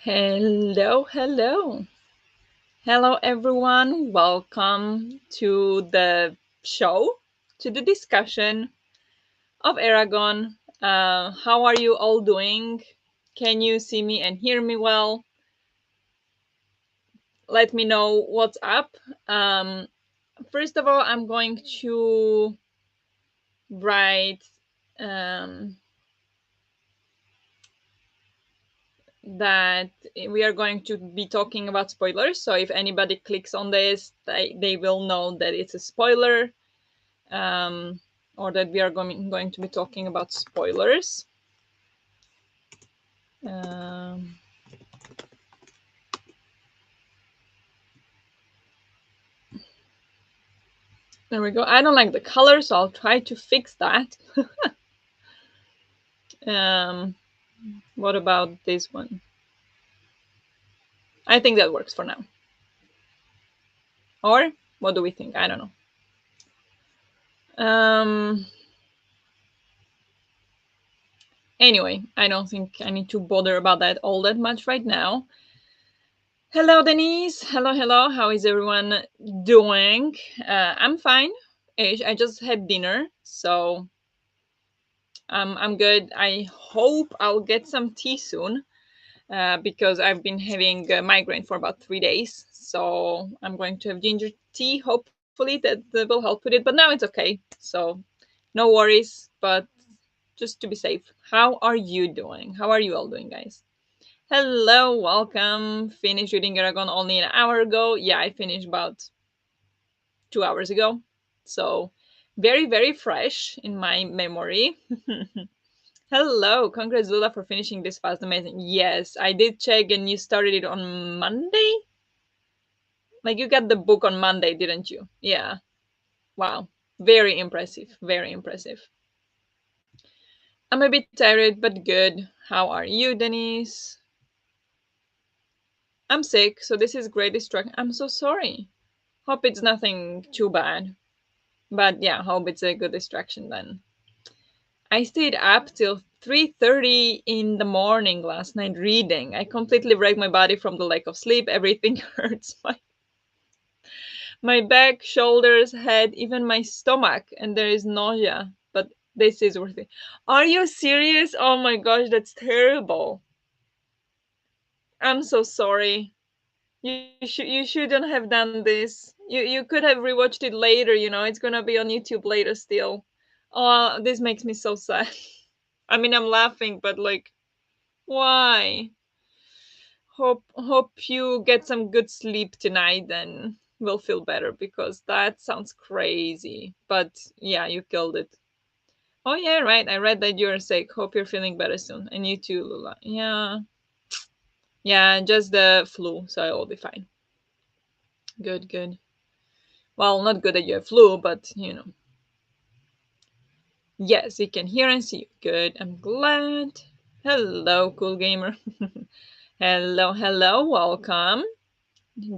Hello, hello. Hello, everyone. Welcome to the show, to the discussion of Eragon. How are you all doing? Can you see me and hear me well? Let me know what's up. Um, First of all, I'm going to write um, that we are going to be talking about spoilers. So if anybody clicks on this, they will know that it's a spoiler. um, or that we are going to be talking about spoilers. Um, there we go. I don't like the color, so I'll try to fix that. um, what about this one? I think that works for now. Or what do we think? I don't know. Anyway, I don't think I need to bother about that all that much right now. Hello, Denise. Hello, hello. How is everyone doing? I'm fine. I just had dinner, so I'm good. I hope I'll get some tea soon because I've been having a migraine for about 3 days. So I'm going to have ginger tea. Hopefully that will help with it. But now it's okay. So no worries. But just to be safe, how are you doing? How are you all doing, guys? Hello, welcome. Finished reading Eragon only an hour ago. Yeah, I finished about 2 hours ago. So very, very fresh in my memory. Hello, congrats Lula for finishing this fast. Amazing. Yes, I did check and you started it on Monday? Like you got the book on Monday, didn't you? Yeah. Wow. Very impressive. Very impressive. I'm a bit tired, but good. How are you, Denise? I'm sick, so this is great distraction. I'm so sorry. Hope it's nothing too bad. But yeah, hope it's a good distraction then. I stayed up till 3:30 in the morning last night reading. I completely wrecked my body from the lack of sleep. Everything hurts. My back, shoulders, head, even my stomach, and there is nausea. But this is worth it. Are you serious? Oh my gosh, that's terrible. I'm so sorry. You shouldn't have done this. You could have rewatched it later. It's gonna be on YouTube later still. Oh, this makes me so sad. I mean, I'm laughing, but like, why? Hope you get some good sleep tonight, then we'll feel better because that sounds crazy. But yeah, you killed it. Oh yeah, right. I read that you're sick. Hope you're feeling better soon. And you too, Lula. Yeah. Yeah, just the flu, so I will be fine. Good, good. Well, not good that you have flu, but Yes, we can hear and see you. Good. I'm glad. Hello, cool gamer. Hello, hello. Welcome.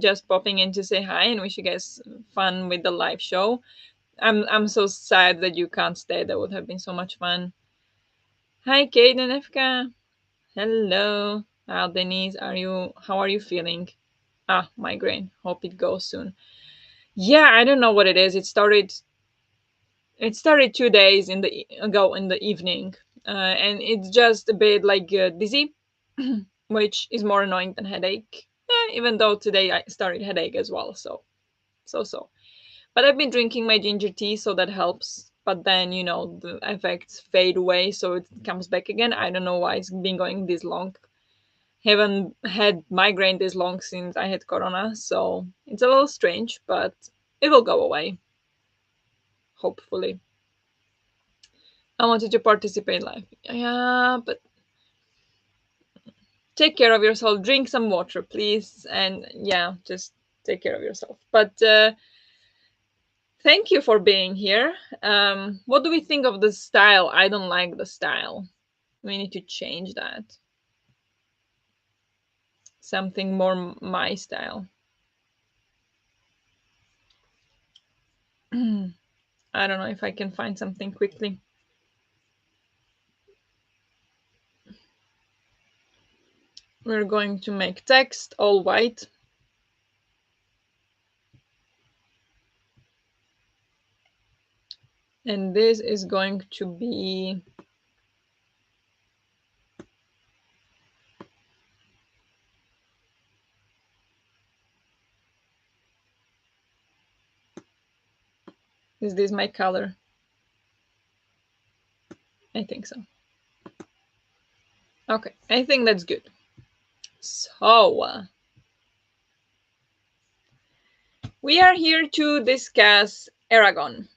Just popping in to say hi and wish you guys fun with the live show. I'm so sad that you can't stay. That would have been so much fun. Hi, Kate and Efka. Hello. Denise, how are you feeling? Migraine. Hope it goes soon. Yeah, I don't know what it is. It started 2 days ago in the evening, and it's just a bit like dizzy, which is more annoying than headache. Even though today I started headache as well, so. But I've been drinking my ginger tea, so that helps. But then the effects fade away, so it comes back again. I don't know why it's been going this long. Haven't had migraine this long since I had corona, so it's a little strange, but it will go away, hopefully. I wanted to participate live. Yeah, but take care of yourself. Drink some water, please. And yeah, just take care of yourself. But thank you for being here. What do we think of the style? I don't like the style. We need to change that. Something more my style. I don't know if I can find something quickly. we're going to make text all white. And this is going to be is this my color? I think so. Okay, I think that's good. So we are here to discuss Eragon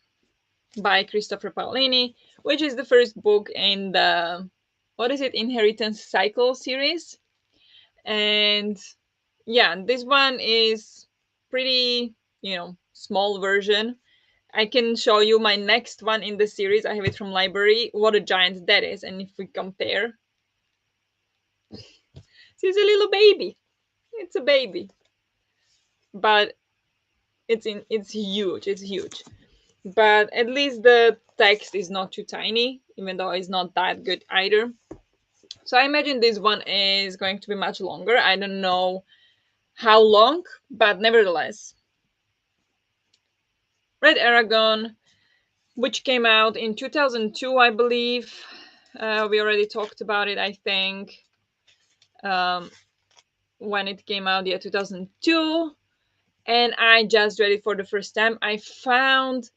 by Christopher Paolini, which is the first book in the, what is it, Inheritance Cycle series. And yeah, this one is pretty, small version. I can show you my next one in the series. I have it from library. What a giant that is. And if we compare, she's a little baby. It's a baby. But it's huge. It's huge. But at least the text is not too tiny, even though it's not that good either. So I imagine this one is going to be much longer. I don't know how long, but nevertheless. Red Aragon, which came out in 2002, I believe. We already talked about it, I think, when it came out, yeah, 2002. And I just read it for the first time. I found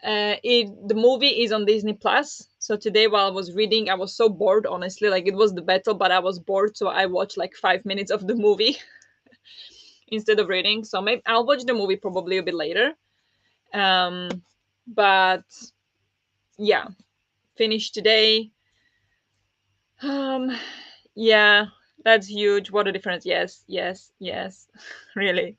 the movie is on Disney Plus. So today, while I was reading, I was so bored, honestly. Like, it was the battle, but I was bored, so I watched like 5 minutes of the movie instead of reading. So maybe I'll watch the movie probably a bit later. But yeah, finished today. Um, yeah, that's huge. What a difference! Yes, yes, yes, really.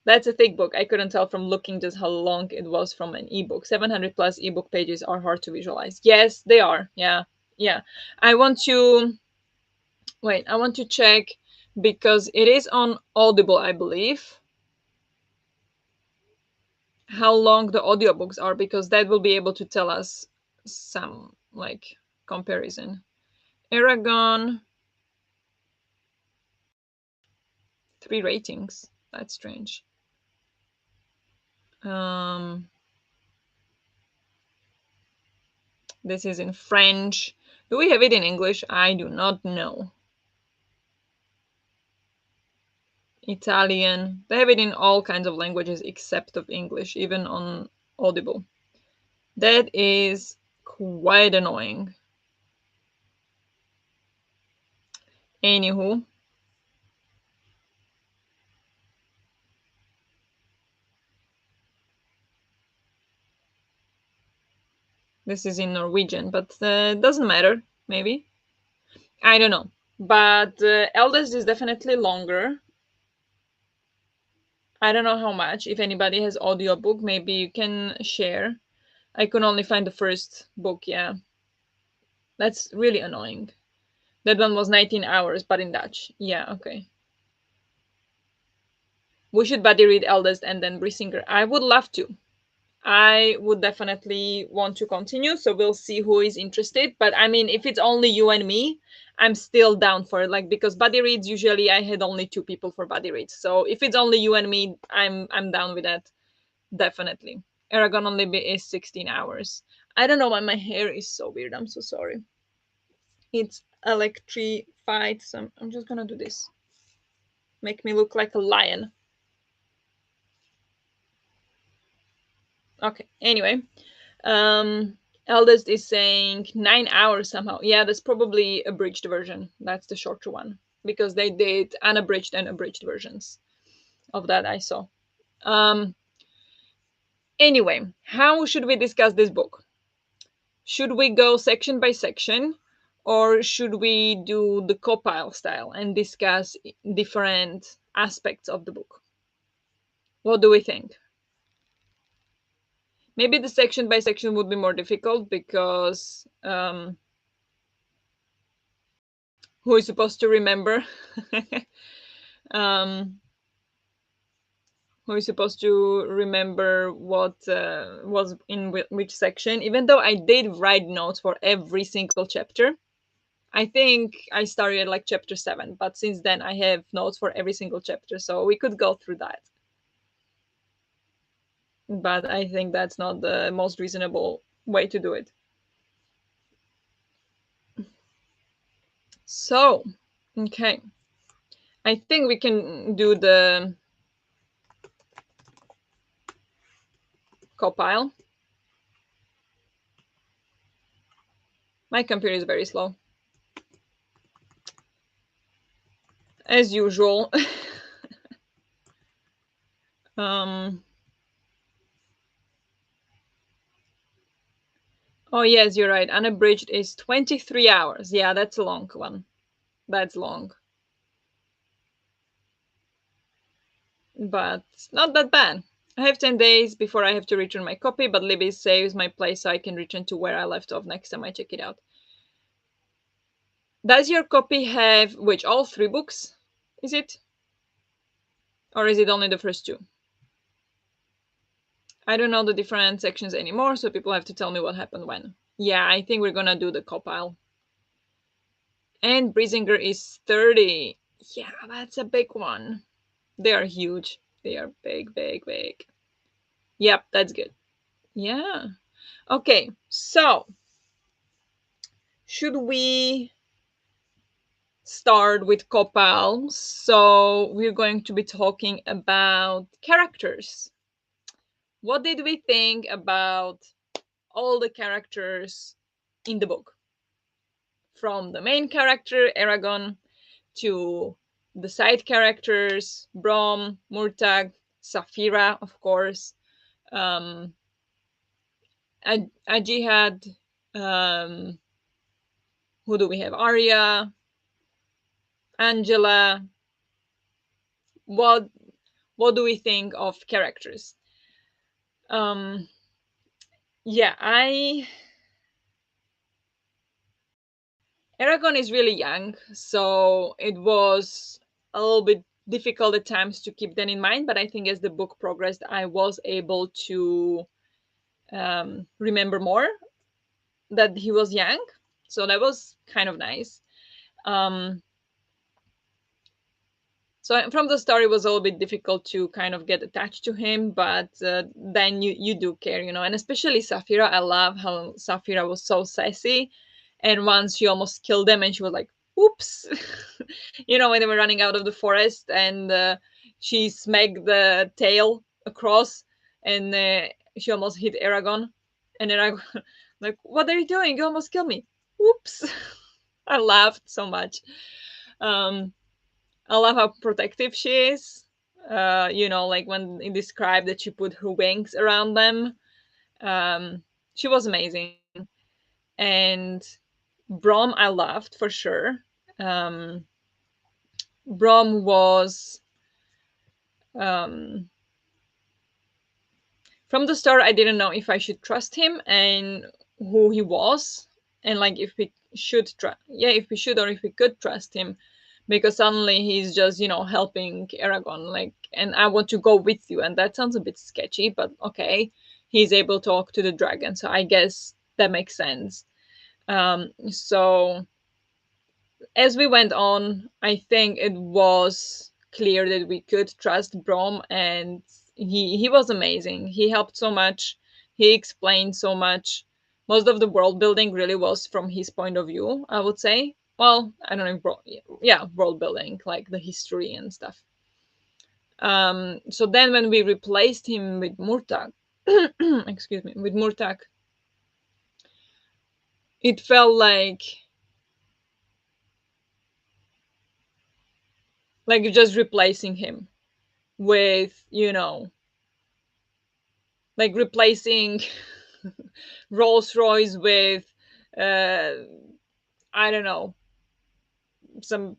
That's a thick book. I couldn't tell from looking just how long it was from an ebook. 700 plus ebook pages are hard to visualize. Yes, they are. Yeah, yeah. I want to wait. I want to check because it is on Audible, I believe, how long the audiobooks are, because that will be able to tell us some like comparison. Eragon, 3 ratings. That's strange. Um, this is in French. Do we have it in English? I do not know. Italian. They have it in all kinds of languages except of English, even on Audible. That is quite annoying. Anywho, this is in Norwegian, but doesn't matter, maybe. I don't know. But Eldest is definitely longer. I don't know how much. If anybody has audiobook, maybe you can share. I could only find the first book, yeah. That's really annoying. That one was 19 hours, but in Dutch. Yeah, okay. We should buddy read Eldest and then Brissinger. I would love to. I would definitely want to continue, so we'll see who is interested. But I mean, if it's only you and me, I'm still down for it. Like, because buddy reads, usually I had only 2 people for buddy reads. So if it's only you and me, I'm down with that. Definitely. Aragon only is 16 hours. I don't know why my hair is so weird. I'm so sorry. It's electrified, so I'm just gonna do this. Make me look like a lion. Okay, anyway. Um, Eldest is saying 9 hours somehow. Yeah, that's probably abridged version. That's the shorter one because they did unabridged and abridged versions of that I saw. Um, anyway, how should we discuss this book? Should we go section by section, or should we do the compile style and discuss different aspects of the book? What do we think? Maybe the section by section would be more difficult because who is supposed to remember? um, who is supposed to remember what was in which section? Even though I did write notes for every single chapter, I think I started at like chapter 7, but since then I have notes for every single chapter, so we could go through that. But I think that's not the most reasonable way to do it. So, okay. I think we can do the compile. My computer is very slow, as usual. um, oh, yes, you're right. Unabridged is 23 hours. Yeah, that's a long one. That's long. But not that bad. I have 10 days before I have to return my copy, but Libby saves my place so I can return to where I left off next time I check it out. Does your copy have which all 3 books? Is it? Or is it only the first 2? I don't know the different sections anymore, so people have to tell me what happened when. Yeah, I think we're gonna do the compile. And Brisinger is 30. Yeah, that's a big one. They are huge. They are big, big, big. Yep, that's good. Yeah. Okay, so should we start with Copal? So we're going to be talking about characters. What did we think about all the characters in the book? From the main character, Eragon, to the side characters, Brom, Murtag, Safira, of course, um, Ajihad, um, who do we have? Arya, Angela. What what do we think of characters? Um, yeah, I Aragon is really young, so it was a little bit difficult at times to keep that in mind. But I think as the book progressed, I was able to remember more that he was young, so that was kind of nice. Um, so from the start, it was a little bit difficult to kind of get attached to him, but then you do care, and especially Safira. I love how Safira was so sassy, and once she almost killed them, and she was like, "Oops," when they were running out of the forest, and she smacked the tail across, and she almost hit Aragon, and Aragon like, "What are you doing? You almost killed me." Oops. I laughed so much. Um, I love how protective she is. Like when it described that she put her wings around them. She was amazing. And Brom, I loved for sure. Um, Brom was um, from the start. I didn't know if I should trust him and who he was, and like if we should if we should or if we could trust him, because suddenly he's just helping Aragon, like, and I want to go with you, and that sounds a bit sketchy, but okay, he's able to talk to the dragon, so I guess that makes sense. So as we went on, I think it was clear that we could trust Brom, and he was amazing. He helped so much. He explained so much. Most of the world building really was from his point of view, I would say. Well, I don't know, yeah, world building, like the history and stuff. So then when we replaced him with Murtag, excuse me, with Murtag, it felt like just replacing him with like replacing Rolls Royce with uh I don't know, some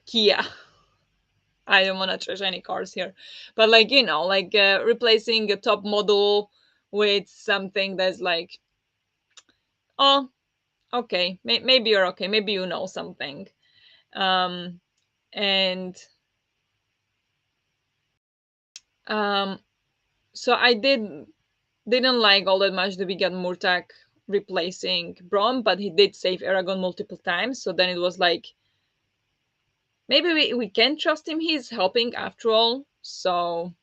Kia. I don't want to trash any cars here, but like like replacing a top model with something that's like, oh, okay, maybe you're okay, maybe you know something. um and um so I didn't like all that much that we got Murtak replacing Brom, but he did save Eragon multiple times. So then it was like, maybe we can trust him. He's helping after all. So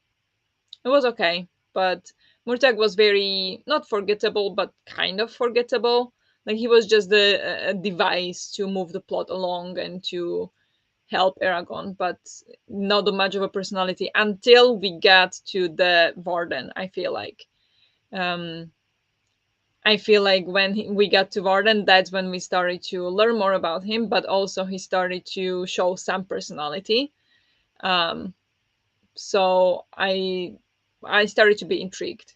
it was okay. But Murtag was very, not forgettable, but kind of forgettable. Like he was just a device to move the plot along and to help Eragon, but not much of a personality until we got to the Warden. Um, I feel like when we got to Warden, that's when we started to learn more about him, but also he started to show some personality. Um, so I started to be intrigued.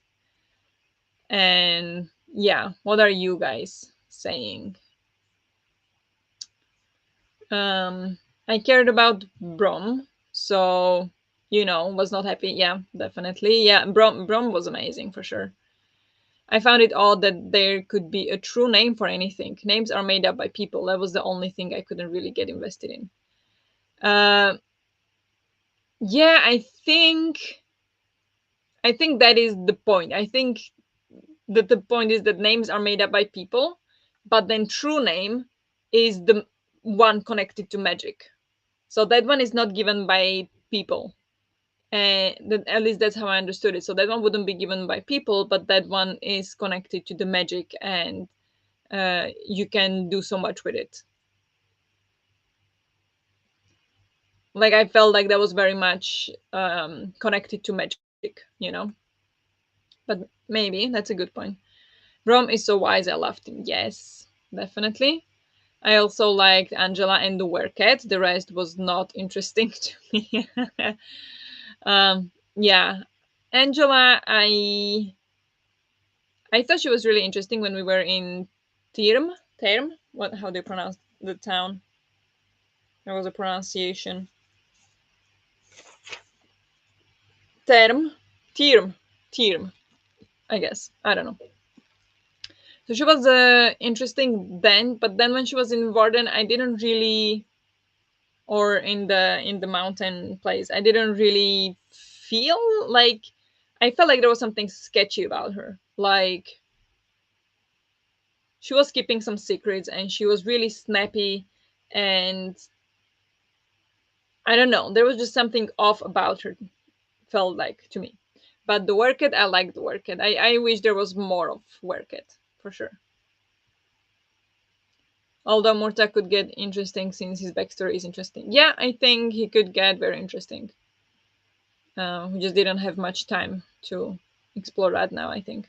And yeah, what are you guys saying? I cared about Brom, so was not happy. Yeah, definitely. Yeah, Brom was amazing for sure. I found it odd that there could be a true name for anything. Names are made up by people. That was the only thing I couldn't really get invested in. Uh, yeah, I think that is the point. I think that the point is that names are made up by people, but then true name is the one connected to magic. So that one is not given by people. At least that's how I understood it. So that one wouldn't be given by people, but that one is connected to the magic, and you can do so much with it. Like I felt like that was very much connected to magic. But maybe that's a good point. Rome is so wise. I loved him. Yes, definitely. I also liked Angela and the Werecat. The rest was not interesting to me. Yeah, Angela, I thought she was really interesting when we were in Term. Term? What? How do you pronounce the town? There was a pronunciation. Term, Term, Term. I guess I don't know. So she was interesting then, but then when she was in Warden, I didn't really, or in the mountain place, I didn't really feel like. I felt like there was something sketchy about her. Like she was keeping some secrets, and she was really snappy, and I don't know. There was just something off about her, felt like to me. But the Workit, I like the Workit. I wish there was more of Workit, for sure. Although Murta could get interesting since his backstory is interesting. Yeah, I think he could get very interesting. We just didn't have much time to explore that now, I think.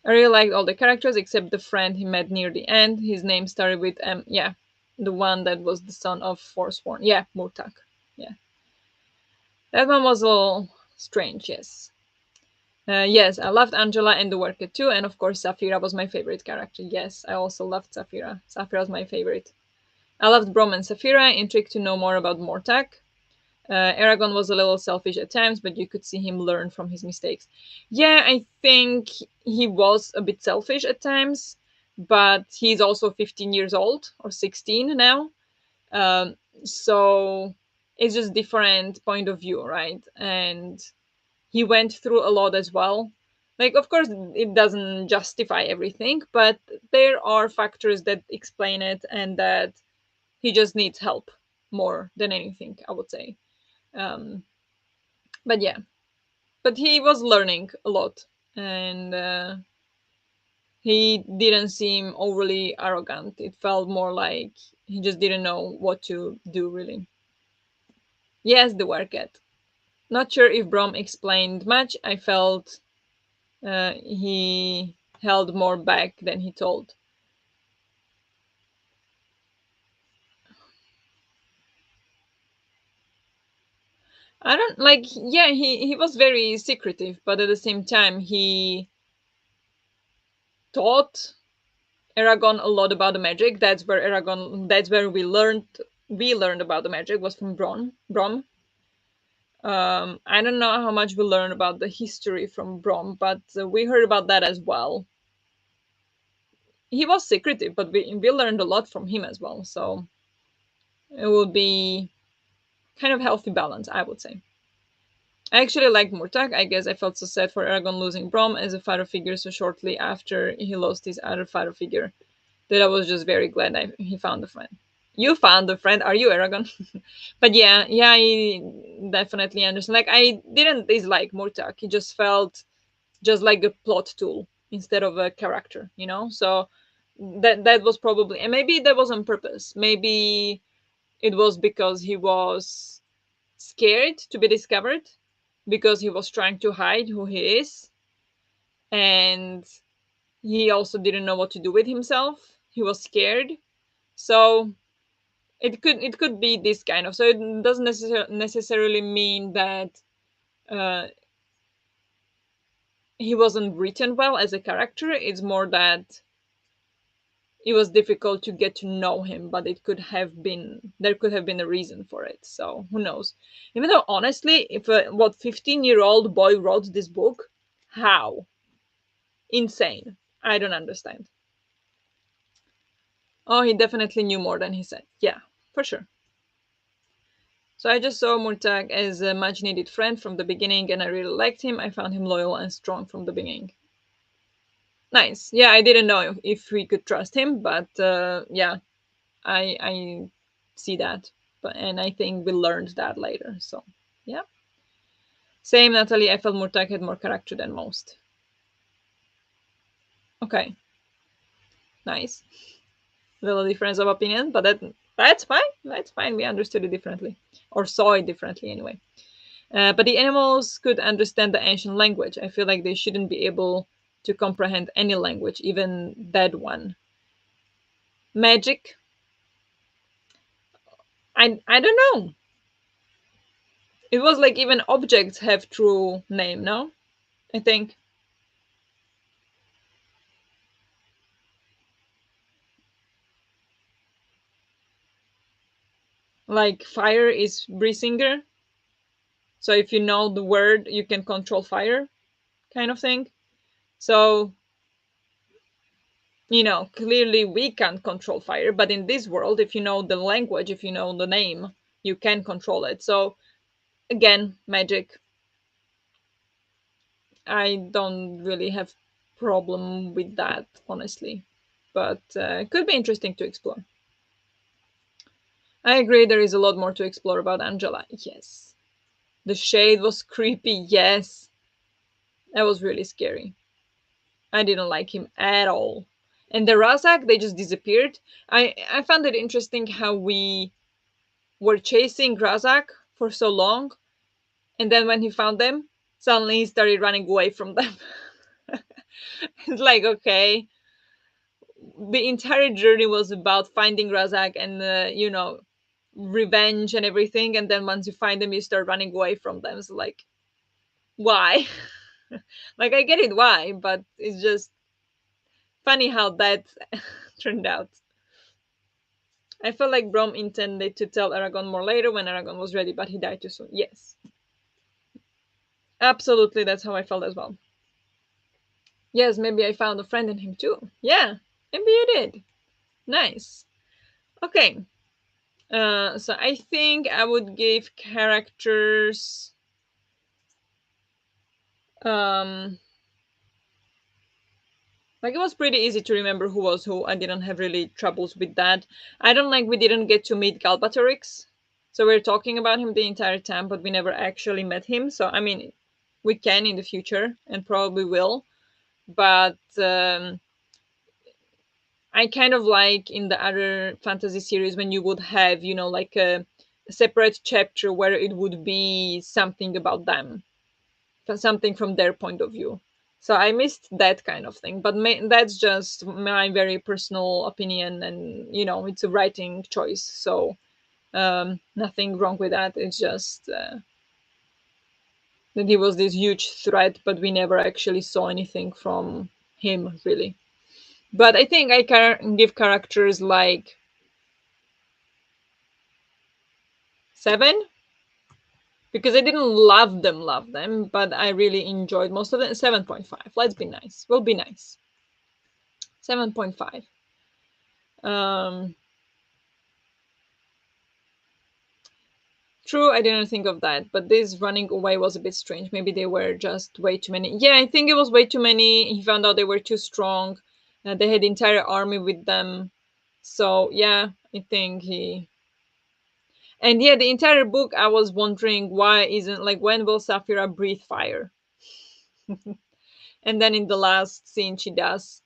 I really liked all the characters except the friend he met near the end. His name started with M. Yeah, the one that was the son of Forsworn. Yeah, Murtak. Yeah, that one was a little strange. Yes. Yes, I loved Angela and the worker too, and of course Safira was my favorite character. Yes, I also loved Safira. Safira was my favorite. I loved Brom and Safira, intrigued to know more about Mortak. Eragon was a little selfish at times, but you could see him learn from his mistakes. Yeah, I think he was a bit selfish at times, but he's also 15 years old or 16 now. Um, so it's just different point of view, right? And he went through a lot as well. Like, of course, it doesn't justify everything, but there are factors that explain it, and that he just needs help more than anything, I would say. Um, but yeah, but he was learning a lot, and he didn't seem overly arrogant. It felt more like he just didn't know what to do, really. Yes, the workout. Not sure if Brom explained much. I felt he held more back than he told. I don't like. Yeah, he was very secretive, but at the same time, he taught Eragon a lot about the magic. That's where we learned about the magic was from Brom. I don't know how much we learned about the history from Brom, but we heard about that as well. He was secretive, but we learned a lot from him as well. So it will be kind of healthy balance, I would say. I actually liked Murtagh. I guess I felt so sad for Eragon losing Brom as a father figure so shortly after he lost his other father figure that I was just very glad he found a friend. You found a friend, are you, Aragon? But yeah, I definitely understand. Like, I didn't dislike Murtagh. He just felt just like a plot tool instead of a character, you know. So that was probably, and maybe that was on purpose. Maybe it was because he was scared to be discovered, because he was trying to hide who he is, and he also didn't know what to do with himself. He was scared. So it could be this kind of, so it doesn't necessarily mean that uh, he wasn't written well as a character. It's more that it was difficult to get to know him, but there could have been a reason for it. So who knows? Even though, honestly, if a 15-year-old boy wrote this book, how insane. I don't understand. Oh, he definitely knew more than he said. Yeah, for sure. So I just saw Murtagh as a much needed friend from the beginning, and I really liked him. I found him loyal and strong from the beginning. Nice. Yeah, I didn't know if we could trust him, but yeah, I see that, but and I think we learned that later. So yeah, same, Natalie. I felt Murtagh had more character than most. Okay, nice. Little difference of opinion, but that's fine. That's fine. We understood it differently, or saw it differently anyway. But the animals could understand the ancient language. I feel like they shouldn't be able to comprehend any language, even that one. Magic? I don't know. It was like even objects have true name, no? I think. Like fire is Brisinger. So if you know the word, you can control fire, kind of thing. So, clearly we can't control fire, but in this world, if you know the language, if you know the name, you can control it. So, again, magic. I don't really have problem with that, honestly, but it could be interesting to explore. I agree. There is a lot more to explore about Angela. Yes, the shade was creepy. Yes, that was really scary. I didn't like him at all. And the Razak, they just disappeared. I found it interesting how we were chasing Razak for so long, and then when he found them, suddenly he started running away from them. It's like, okay, the entire journey was about finding Razak and revenge and everything, and then once you find them, you start running away from them. So like, why? Like, I get it why, but it's just funny how that turned out. I felt like Brom intended to tell Aragon more later when Aragon was ready, but he died too soon. Yes, absolutely, that's how I felt as well. Yes, maybe I found a friend in him too. Yeah, maybe you did. Nice. Okay, so I think I would give characters. Um, like, it was pretty easy to remember who was who. I didn't have really troubles with that. I don't like we didn't get to meet Galbatorix. So we're talking about him the entire time, but we never actually met him. So I mean, we can in the future and probably will. But I kind of like in the other fantasy series when you would have, like a separate chapter where it would be something about them, something from their point of view. So I missed that kind of thing, but that's just my very personal opinion, and it's a writing choice. So nothing wrong with that. It's just that he was this huge threat, but we never actually saw anything from him really. But I think I can give characters like 7, because I didn't love them, but I really enjoyed most of them. 7.5. Let's be nice. We'll be nice. 7.5. Um, True, I didn't think of that, but this running away was a bit strange. Maybe they were just way too many. Yeah, I think it was way too many. He found out they were too strong. They had the entire army with them. So, yeah, I think he. And yeah, the entire book, I was wondering why isn't, like, when will Saphira breathe fire? And then in the last scene, she does.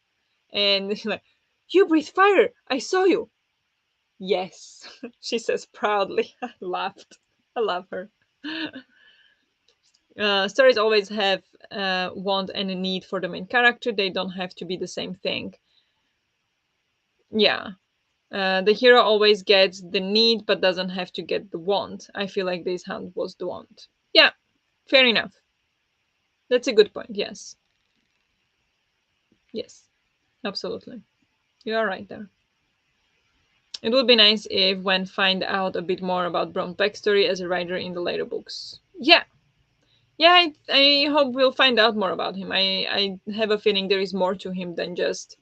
And like, you breathe fire! I saw you! Yes, she says proudly. I laughed. I love her. Stories always have want and a need for the main character. They don't have to be the same thing. Yeah. The hero always gets the need but doesn't have to get the want. I feel like this hand was the want. Yeah, fair enough. That's a good point. Yes. Yes. Absolutely. You are right there. It would be nice if when find out a bit more about Brom's backstory as a writer in the later books. Yeah. Yeah, I hope we'll find out more about him. I have a feeling there is more to him than just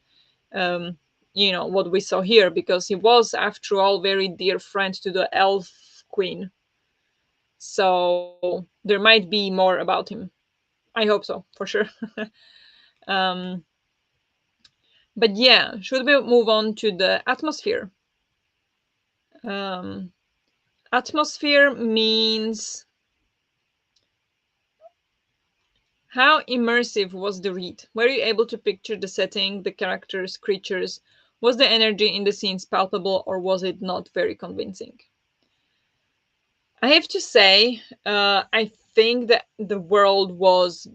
um, what we saw here, because he was, after all, very dear friend to the elf queen. So there might be more about him. I hope so, for sure. um, but yeah, should we move on to the atmosphere? um, Atmosphere means, how immersive was the read? Were you able to picture the setting, the characters, creatures? Was the energy in the scenes palpable, or was it not very convincing? I have to say, I think that the world was,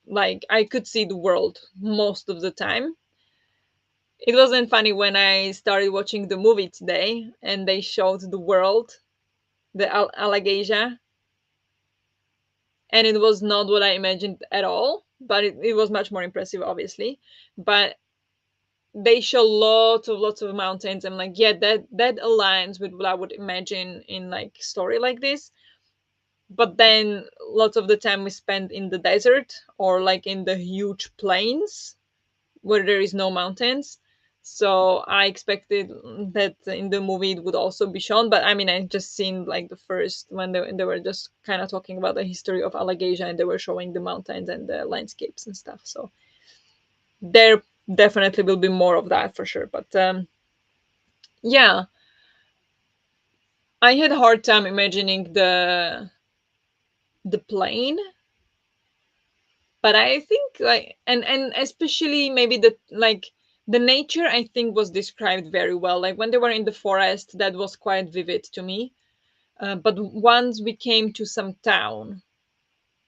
like, I could see the world most of the time. It wasn't funny when I started watching the movie today and they showed the world, the Alagasia, and it was not what I imagined at all. But it was much more impressive, obviously. But they show lots of mountains. I'm like, yeah, that aligns with what I would imagine in like story like this. But then lots of the time we spend in the desert or like in the huge plains where there is no mountains. So I expected that in the movie it would also be shown, but I mean, I just seen like the first when they were just kind of talking about the history of Alagasia, and they were showing the mountains and the landscapes and stuff. So there definitely will be more of that for sure. But yeah, I had a hard time imagining the plane, but I think like, and especially maybe the like the nature, I think, was described very well. Like when they were in the forest, that was quite vivid to me. But once we came to some town,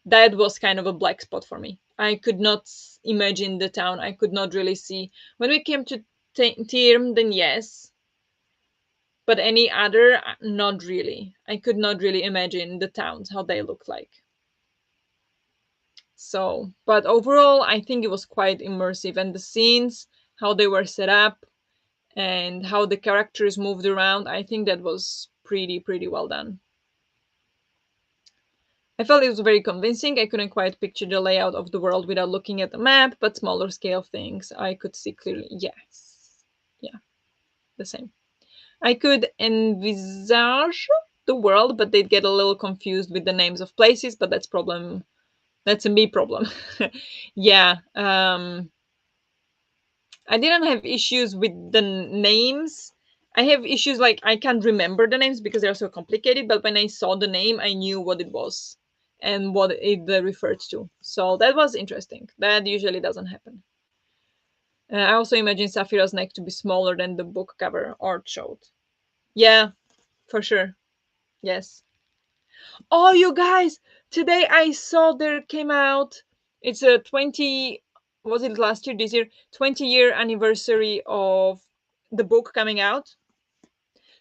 that was kind of a black spot for me. I could not imagine the town. I could not really see. When we came to Tirm, then yes, but any other, not really. I could not really imagine the towns, how they look like. So, but overall, I think it was quite immersive, and the scenes, how they were set up, and how the characters moved around, I think that was pretty well done. I felt it was very convincing. I couldn't quite picture the layout of the world without looking at the map, but smaller scale things I could see clearly. Yes. Yeah, the same. I could envisage the world, but they'd get a little confused with the names of places, but that's a me problem. Yeah. I didn't have issues with the names. I have issues like I can't remember the names because they're so complicated, but when I saw the name, I knew what it was and what it referred to. So that was interesting. That usually doesn't happen. I also imagine Saphira's neck to be smaller than the book cover art showed. Yeah, for sure. Yes. Oh, you guys! Today I saw there came out. It's a 20. Was it last year? This year? 20-year anniversary of the book coming out.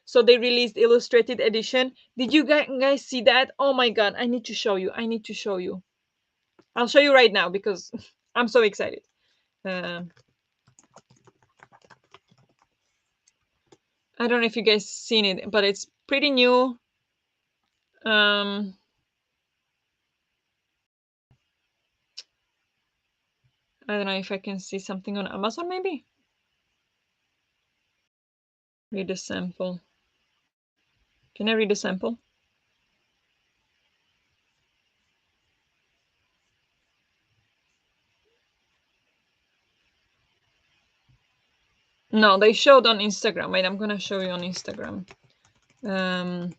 So they released illustrated edition. Did you guys see that? Oh my god! I need to show you. I need to show you. I'll show you right now because I'm so excited. Uh, I don't know if you guys seen it, but it's pretty new. Um, I don't know if I can see something on Amazon. Maybe read a sample. Can I read a sample? No, they showed on Instagram. Wait, I'm gonna show you on Instagram. Um,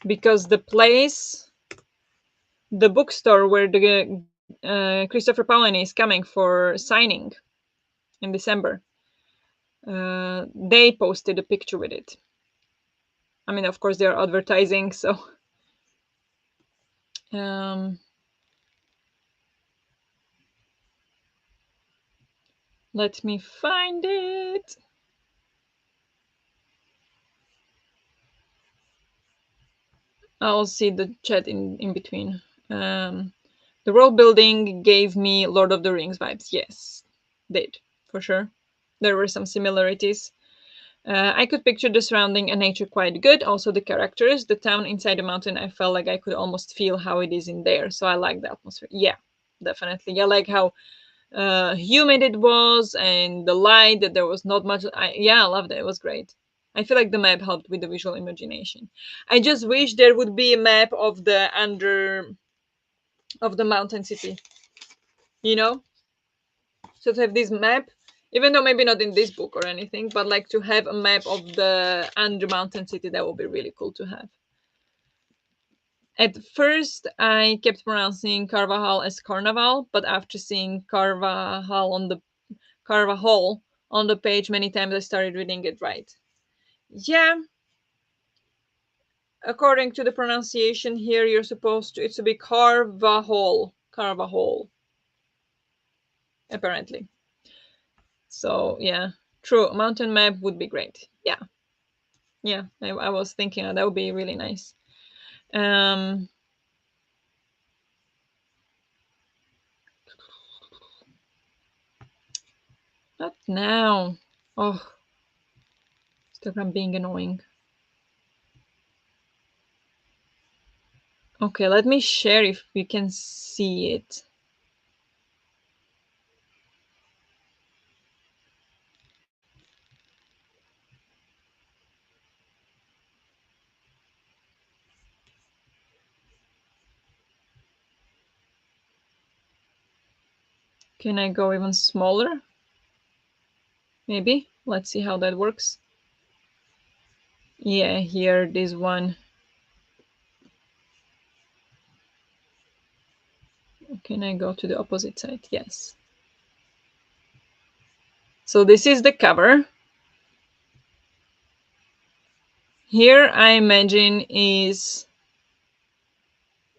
because the place, the bookstore where the Christopher Paolini is coming for signing in December, they posted a picture with it. I mean, of course, they're advertising, so um, let me find it. I'll see the chat in between. Um, the world building gave me Lord of the Rings vibes. Yes, did for sure. There were some similarities. I could picture the surrounding and nature quite good. Also, the characters, the town inside the mountain, I felt like I could almost feel how it is in there. So I like the atmosphere. Yeah, definitely. I like how humid it was and the light, that there was not much. Yeah, I loved it. It was great. I feel like the map helped with the visual imagination. I just wish there would be a map of the under of the mountain city, you know? So to have this map, even though maybe not in this book or anything, but like to have a map of the under mountain city, that would be really cool to have. At first, I kept pronouncing Carvajal as Carnaval, but after seeing Carvajal on the page many times, I started reading it right. Yeah, according to the pronunciation here, you're supposed to, it's to be Carvajal, apparently. So yeah, true. Mountain map would be great. Yeah, yeah. I was thinking that would be really nice. Um, not now. Oh, Instagram being annoying. Okay, let me share if we can see it. Can I go even smaller? Maybe. Let's see how that works. Yeah, here, this one. Can I go to the opposite side? Yes. So this is the cover. Here, I imagine is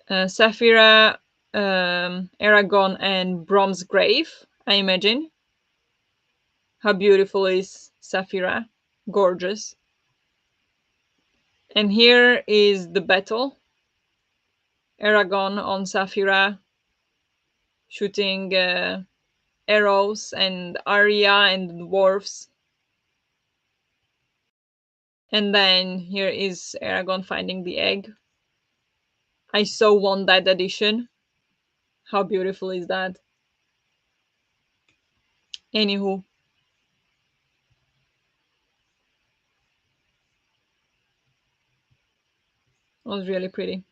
Saphira, Eragon, and Brom's grave. I imagine. How beautiful is Saphira? Gorgeous. And here is the battle. Eragon on Saphira shooting arrows, and Arya and the dwarfs. And then here is Eragon finding the egg. I so want that edition. How beautiful is that? Anywho, it was really pretty.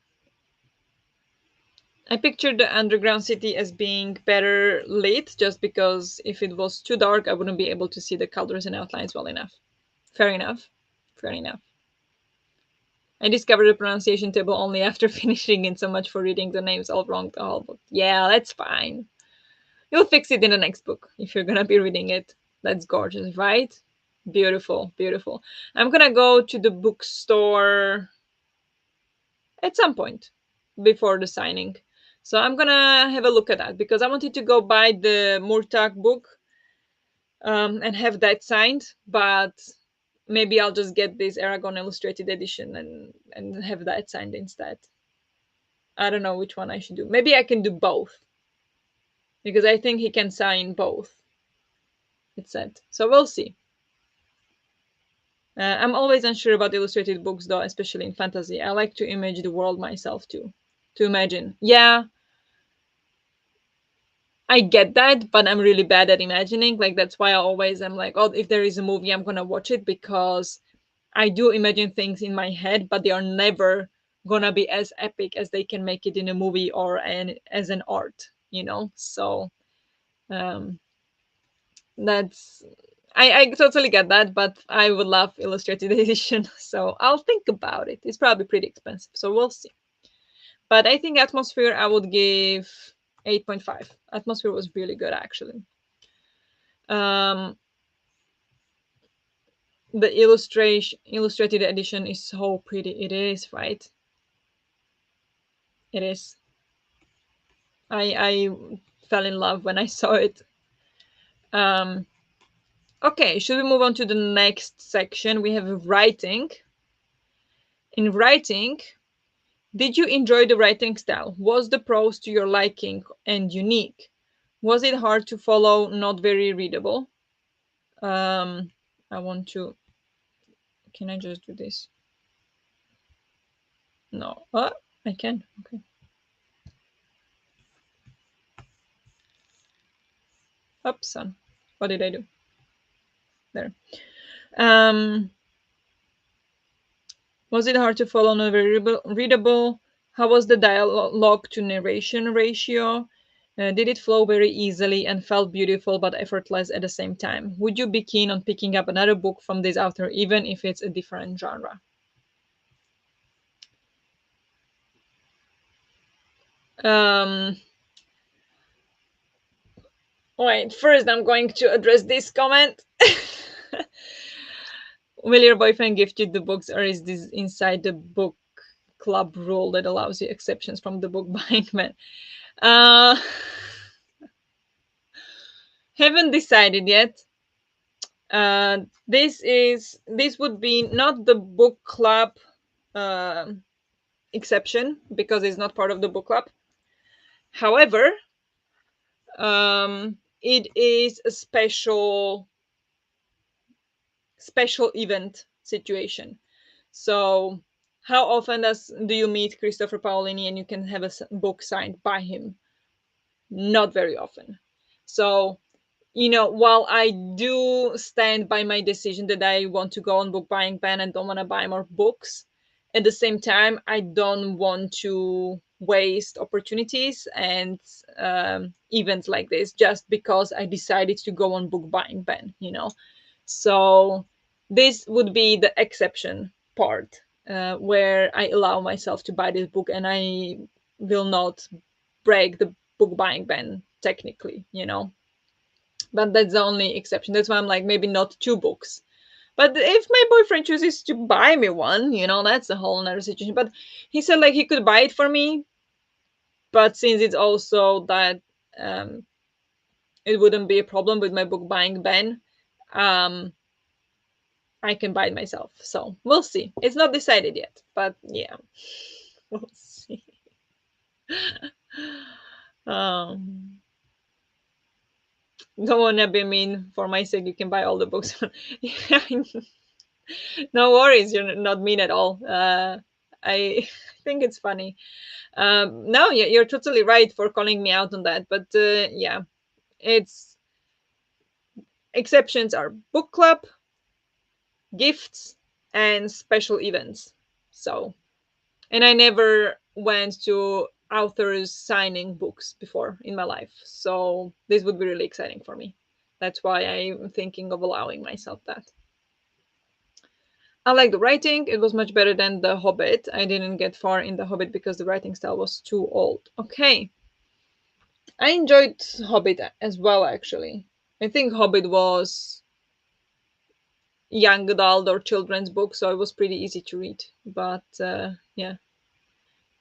I pictured the underground city as being better lit, just because if it was too dark, I wouldn't be able to see the colors and outlines well enough. Fair enough. Fair enough. I discovered the pronunciation table only after finishing it, so much for reading the names all wrong the whole book. Yeah, that's fine. You'll fix it in the next book if you're gonna be reading it. That's gorgeous, right? Beautiful, beautiful. I'm gonna go to the bookstore at some point before the signing. So I'm gonna have a look at that because I wanted to go buy the Murtagh book and have that signed, but maybe I'll just get this Aragon illustrated edition and have that signed instead. I don't know which one I should do. Maybe I can do both because I think he can sign both. It said so. We'll see. I'm always unsure about illustrated books, though, especially in fantasy. I like to image the world myself too, to imagine. Yeah, I get that, but I'm really bad at imagining. Like that's why I always am like, oh, if there is a movie, I'm gonna watch it because I do imagine things in my head, but they are never gonna be as epic as they can make it in a movie or as an art, you know. So um, that's I totally get that, but I would love illustrated edition, so I'll think about it. It's probably pretty expensive, so we'll see. But I think Atmosphere I would give 8.5. Atmosphere was really good actually. Um, the illustration illustrated edition is so pretty. It is, right? It is. I fell in love when I saw it. Um, okay, should we move on to the next section? We have writing. In writing, did you enjoy the writing style? Was the prose to your liking and unique? Was it hard to follow, not very readable? Um, I want to. Can I just do this? No. I can. Okay. Oops, son. What did I do? There. Um, was it hard to follow, not very readable? How was the dialogue to narration ratio? Did it flow very easily and felt beautiful but effortless at the same time? Would you be keen on picking up another book from this author, even if it's a different genre? Um, wait, first I'm going to address this comment. Will your boyfriend gift you the books, or is this inside the book club rule that allows you exceptions from the book buying ban? Uh, haven't decided yet. This would be not the book club uh, exception because it's not part of the book club. However, it is a special event situation. So, how often do you meet Christopher Paolini and you can have a book signed by him? Not very often. So, while I do stand by my decision that I want to go on book buying ban and don't want to buy more books, at the same time, I don't want to waste opportunities and events like this just because I decided to go on book buying ban. So this would be the exception part where I allow myself to buy this book and I will not break the book buying ban technically. But that's the only exception. That's why I'm like, maybe not two books. But if my boyfriend chooses to buy me one, that's a whole other situation. But he said like he could buy it for me, but since it's also that um, it wouldn't be a problem with my book buying ban, um, I can buy it myself. So we'll see. It's not decided yet, but yeah, we'll see. Um, don't wanna be mean. For my sake, you can buy all the books. Yeah, no worries. You're not mean at all. I think it's funny. No, you're totally right for calling me out on that. But yeah, it's exceptions are book club, gifts, and special events. So, and I never went to authors signing books before in my life. So this would be really exciting for me. That's why I'm thinking of allowing myself that. I like the writing. It was much better than The Hobbit. I didn't get far in The Hobbit because the writing style was too old. Okay. I enjoyed Hobbit as well, actually. I think Hobbit was young adult or children's book, so it was pretty easy to read. But yeah.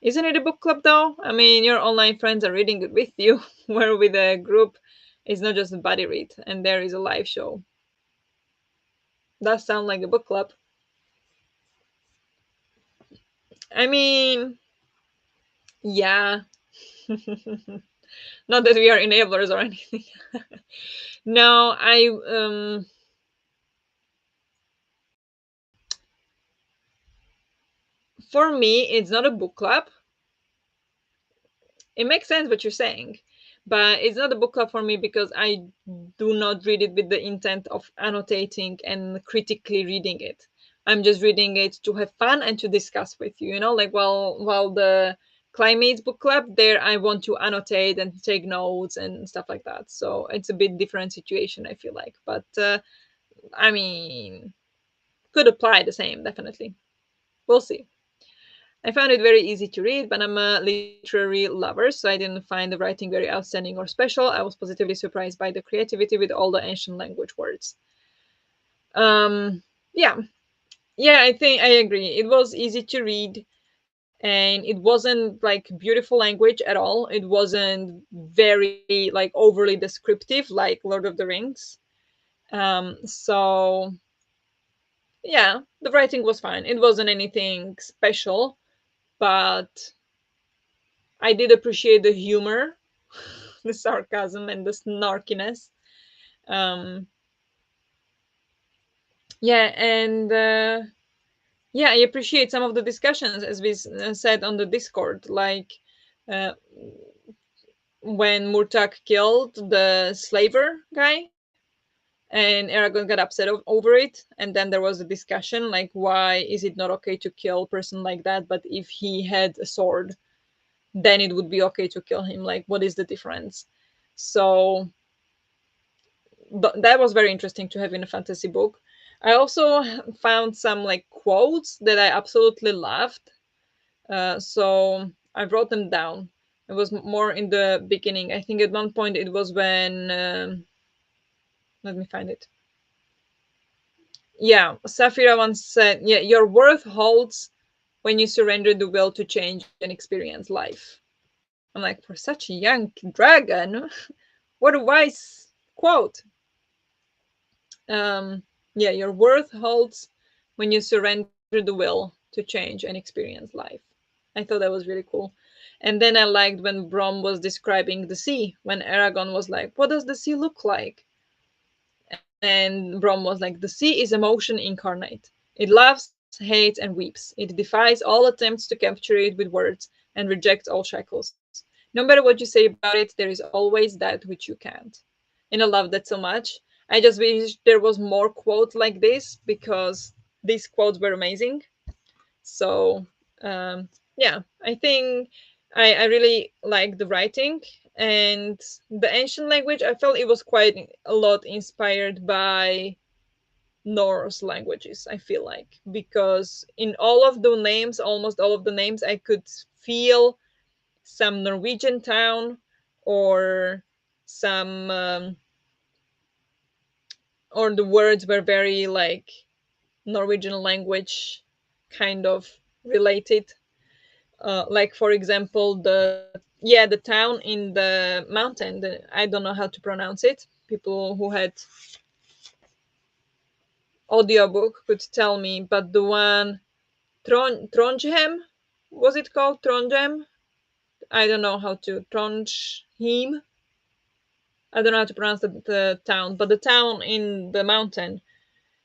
Isn't it a book club though? I mean, your online friends are reading it with you, where with a group, it's not just a buddy read, and there is a live show. Does sound like a book club. I mean, yeah. Not that we are enablers or anything. No, for me, it's not a book club. It makes sense what you're saying, but it's not a book club for me because I do not read it with the intent of annotating and critically reading it. I'm just reading it to have fun and to discuss with you. Like while the Climates book club, there I want to annotate and take notes and stuff like that. So it's a bit different situation, I feel like. But I mean, could apply the same, definitely. We'll see. I found it very easy to read, but I'm a literary lover, so I didn't find the writing very outstanding or special. I was positively surprised by the creativity with all the ancient language words. Um, yeah, yeah, I think I agree. It was easy to read, and it wasn't like beautiful language at all. It wasn't very like overly descriptive like Lord of the Rings. So yeah, the writing was fine. It wasn't anything special, but I did appreciate the humor, the sarcasm, and the snarkiness. Um, yeah, and yeah, I appreciate some of the discussions, as we said on the Discord, like uh, when Murtak killed the slaver guy, and Eragon got upset over it, and then there was a discussion like, why is it not okay to kill a person like that, but if he had a sword, then it would be okay to kill him? Like, what is the difference? So that was very interesting to have in a fantasy book. I also found some like quotes that I absolutely loved. So I wrote them down. It was more in the beginning. I think at one point it was when let me find it. Yeah, Safira once said, "Yeah, your worth holds when you surrender the will to change and experience life." I'm like, for such a young dragon, what a wise quote. Um, yeah, your worth holds when you surrender the will to change and experience life. I thought that was really cool. And then I liked when Brom was describing the sea, when Aragon was like, "What does the sea look like?" And Brom was like, "The sea is emotion incarnate. It loves, hates, and weeps. It defies all attempts to capture it with words and rejects all shackles. No matter what you say about it, there is always that which you can't." And I love that so much. I just wish there was more quotes like this, because these quotes were amazing. So yeah, I think I really like the writing, and the ancient language. I felt it was quite a lot inspired by Norse languages. I feel like, because in all of the names, almost all of the names, I could feel some Norwegian town, or some or the words were very like Norwegian language kind of related. Like for example, the town in the mountain. I don't know how to pronounce it. People who had audiobook could tell me, but the one Trondheim, was it called Trondheim? I don't know how to Trondheim. I don't know how to pronounce the town, but the town in the mountain.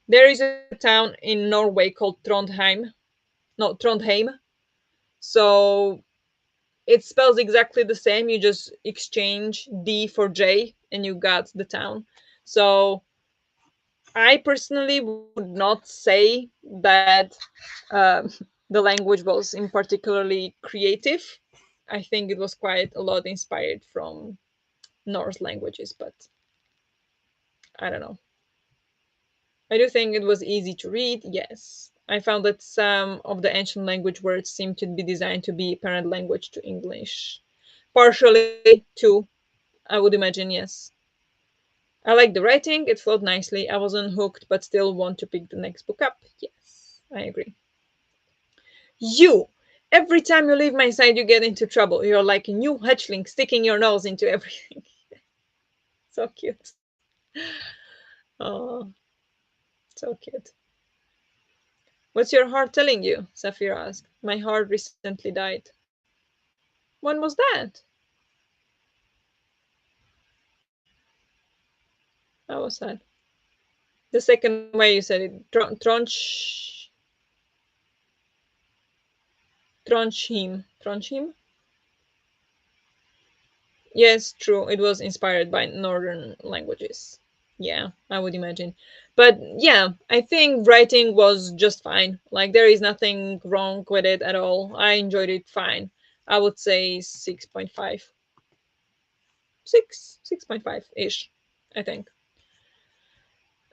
There is a town in Norway called Trondheim. No, Trondheim. So it spells exactly the same. You just exchange D for J and you got the town. So I personally would not say that the language was in particularly creative. I think it was quite a lot inspired from Norse languages, but I don't know. I do think it was easy to read, yes. I found that some of the ancient language words seem to be designed to be parent language to English. Partially, too, I would imagine, yes. I like the writing, it flowed nicely. I wasn't hooked, but still want to pick the next book up. Yes, I agree. You! Every time you leave my side, you get into trouble. You're like a new hatchling sticking your nose into everything. So cute. Oh, so cute. What's your heart telling you? Safira asked. My heart recently died. When was that? How was that? The second way you said it. Tronchim. Tronchim? Yes, true. It was inspired by northern languages. Yeah, I would imagine. But yeah, I think writing was just fine. Like, there is nothing wrong with it at all. I enjoyed it fine. I would say 6.5. 6.5 ish, I think.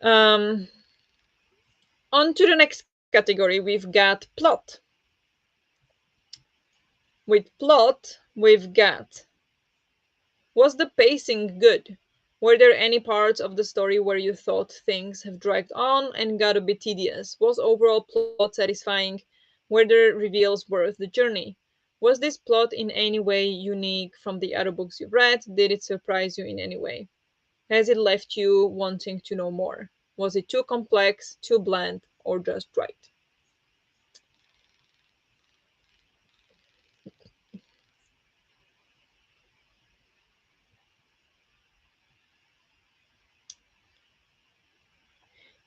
Um, on to the next category. We've got plot. With plot, we've got, was the pacing good? Were there any parts of the story where you thought things have dragged on and got a bit tedious? Was overall plot satisfying? Were the reveals worth the journey? Was this plot in any way unique from the other books you've read? Did it surprise you in any way? Has it left you wanting to know more? Was it too complex, too bland, or just right?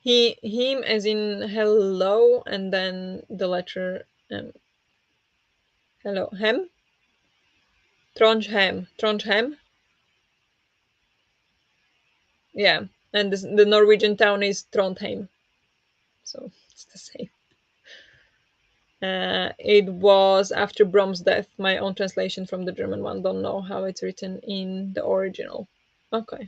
Him as in hello, and then the letter hello, hem, Trondheim, yeah, and the Norwegian town is Trondheim, so it's the same. It was after Brom's death. My own translation from the German one. Don't know how it's written in the original. Okay.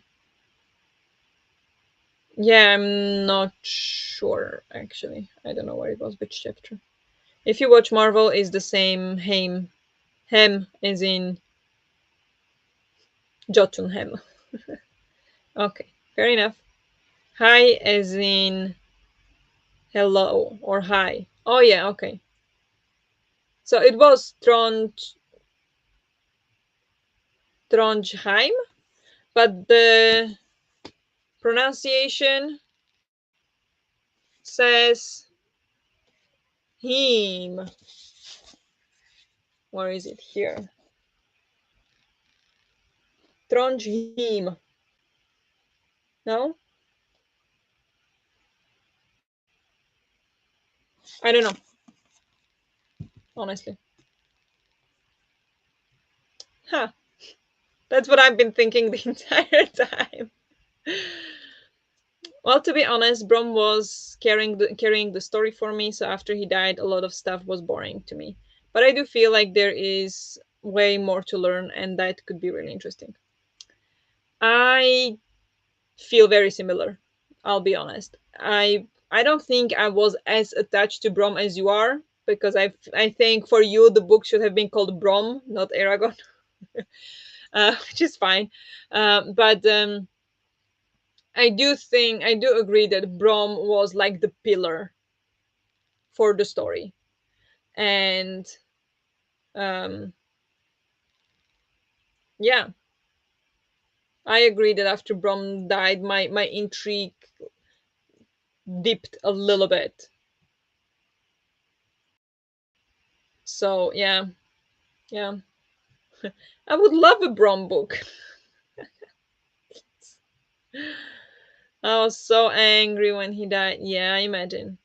Yeah, I'm not sure actually. I don't know where it was, which chapter. If you watch Marvel, is the same Heim. Hem is in Jotunheim. Okay, fair enough. Hi as in hello or hi. Oh yeah, okay. So it was Trondheim, but the pronunciation says him. Where is it here? Trondheim. No, I don't know. Honestly, huh? That's what I've been thinking the entire time. Well, to be honest, Brom was carrying the story for me. So after he died, a lot of stuff was boring to me. But I do feel like there is way more to learn, and that could be really interesting. I feel very similar. I'll be honest. I don't think I was as attached to Brom as you are, because I think for you the book should have been called Brom, not Eragon, which is fine. But I do agree that Brom was like the pillar for the story, and um, yeah, I agree that after Brom died, my intrigue dipped a little bit. So yeah, yeah, I would love a Brom book. I was so angry when he died. Yeah, I imagine.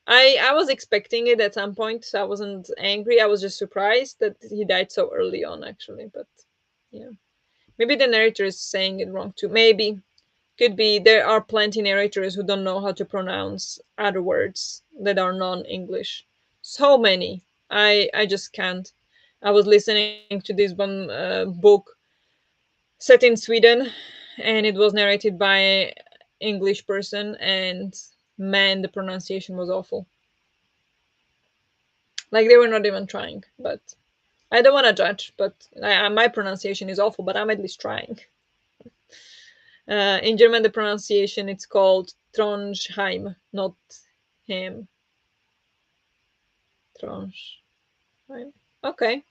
I was expecting it at some point, so I wasn't angry. I was just surprised that he died so early on, actually. But yeah, maybe the narrator is saying it wrong too. Maybe could be there are plenty narrators who don't know how to pronounce other words that are non-English. So many. I just can't. I was listening to this one book set in Sweden, and it was narrated by an English person, and man, the pronunciation was awful. Like they were not even trying. But I don't want to judge, but my pronunciation is awful, but I'm at least trying. In German, the pronunciation it's called Trondheim, not him. Trondheim. Okay.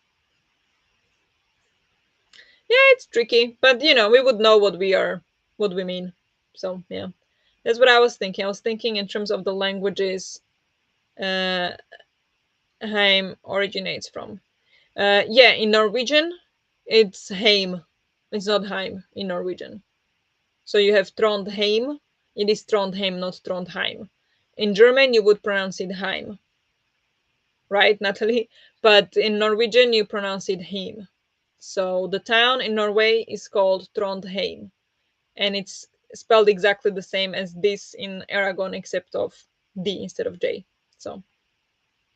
Yeah, it's tricky, but we would know what we mean. So yeah, that's what I was thinking. I was thinking in terms of the languages uh, Heim originates from. Yeah, in Norwegian, it's Heim. It's not Heim in Norwegian. So you have Trondheim. It is Trondheim, not Trondheim. In German, you would pronounce it Heim, right, Natalie? But in Norwegian, you pronounce it Heim. So the town in Norway is called Trondheim, and it's spelled exactly the same as this in Eragon, except of D instead of J. So,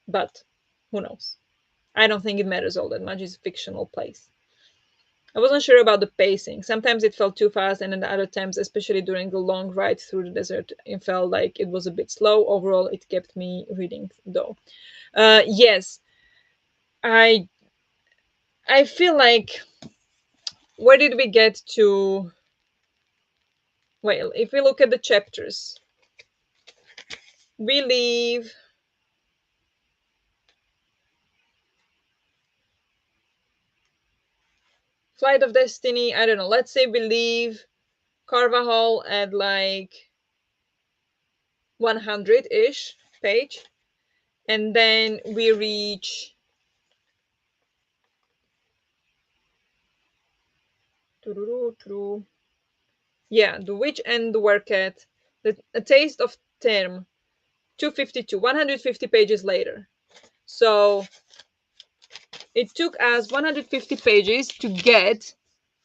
but who knows? I don't think it matters all that much. It's a fictional place. I wasn't sure about the pacing. Sometimes it felt too fast, and then other times, especially during the long ride through the desert, it felt like it was a bit slow. Overall, it kept me reading, though. Yes, I I feel like, where did we get to? Well, if we look at the chapters, we leave Flight of Destiny. I don't know. Let's say we leave Carvajal at like 100-ish page, and then we reach yeah, The Witch and the Werket, A Taste of Term, 252, 150 pages later. So it took us 150 pages to get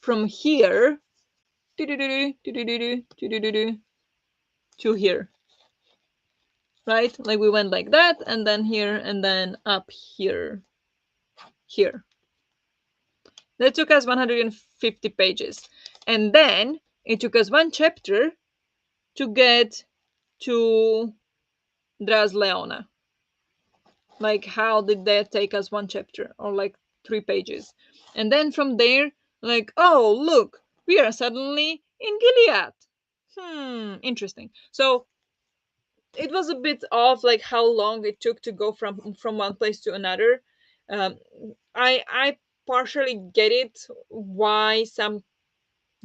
from here to here, right? Like we went like that, and then here, and then up here, here. That took us 150 pages. And then it took us one chapter to get to Dras Leona. Like, how did that take us one chapter or like 3 pages? And then from there, like, oh, look, we are suddenly in Gilead. Interesting. So it was a bit off, like how long it took to go from one place to another. um, I partially get it, why some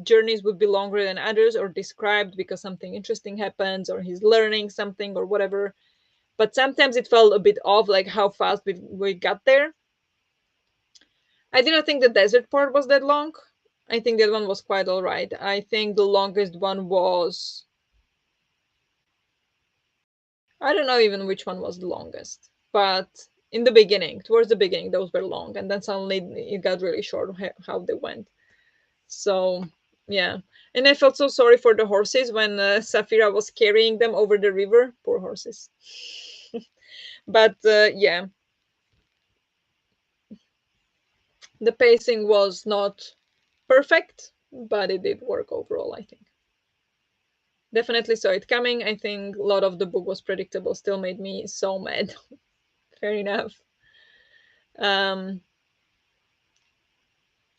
journeys would be longer than others, or described because something interesting happens, or he's learning something or whatever. But sometimes it felt a bit off, like how fast we got there. I didn't think the desert part was that long. I think that one was quite all right. I think the longest one was, I don't know even which one was the longest, but in the beginning, towards the beginning, those were long, and then suddenly it got really short, how they went. So yeah, and I felt so sorry for the horses when Safira was carrying them over the river. Poor horses. But yeah, the pacing was not perfect, but it did work overall, I think. Definitely saw it coming. I think a lot of the book was predictable, still made me so mad. Fair enough. Um,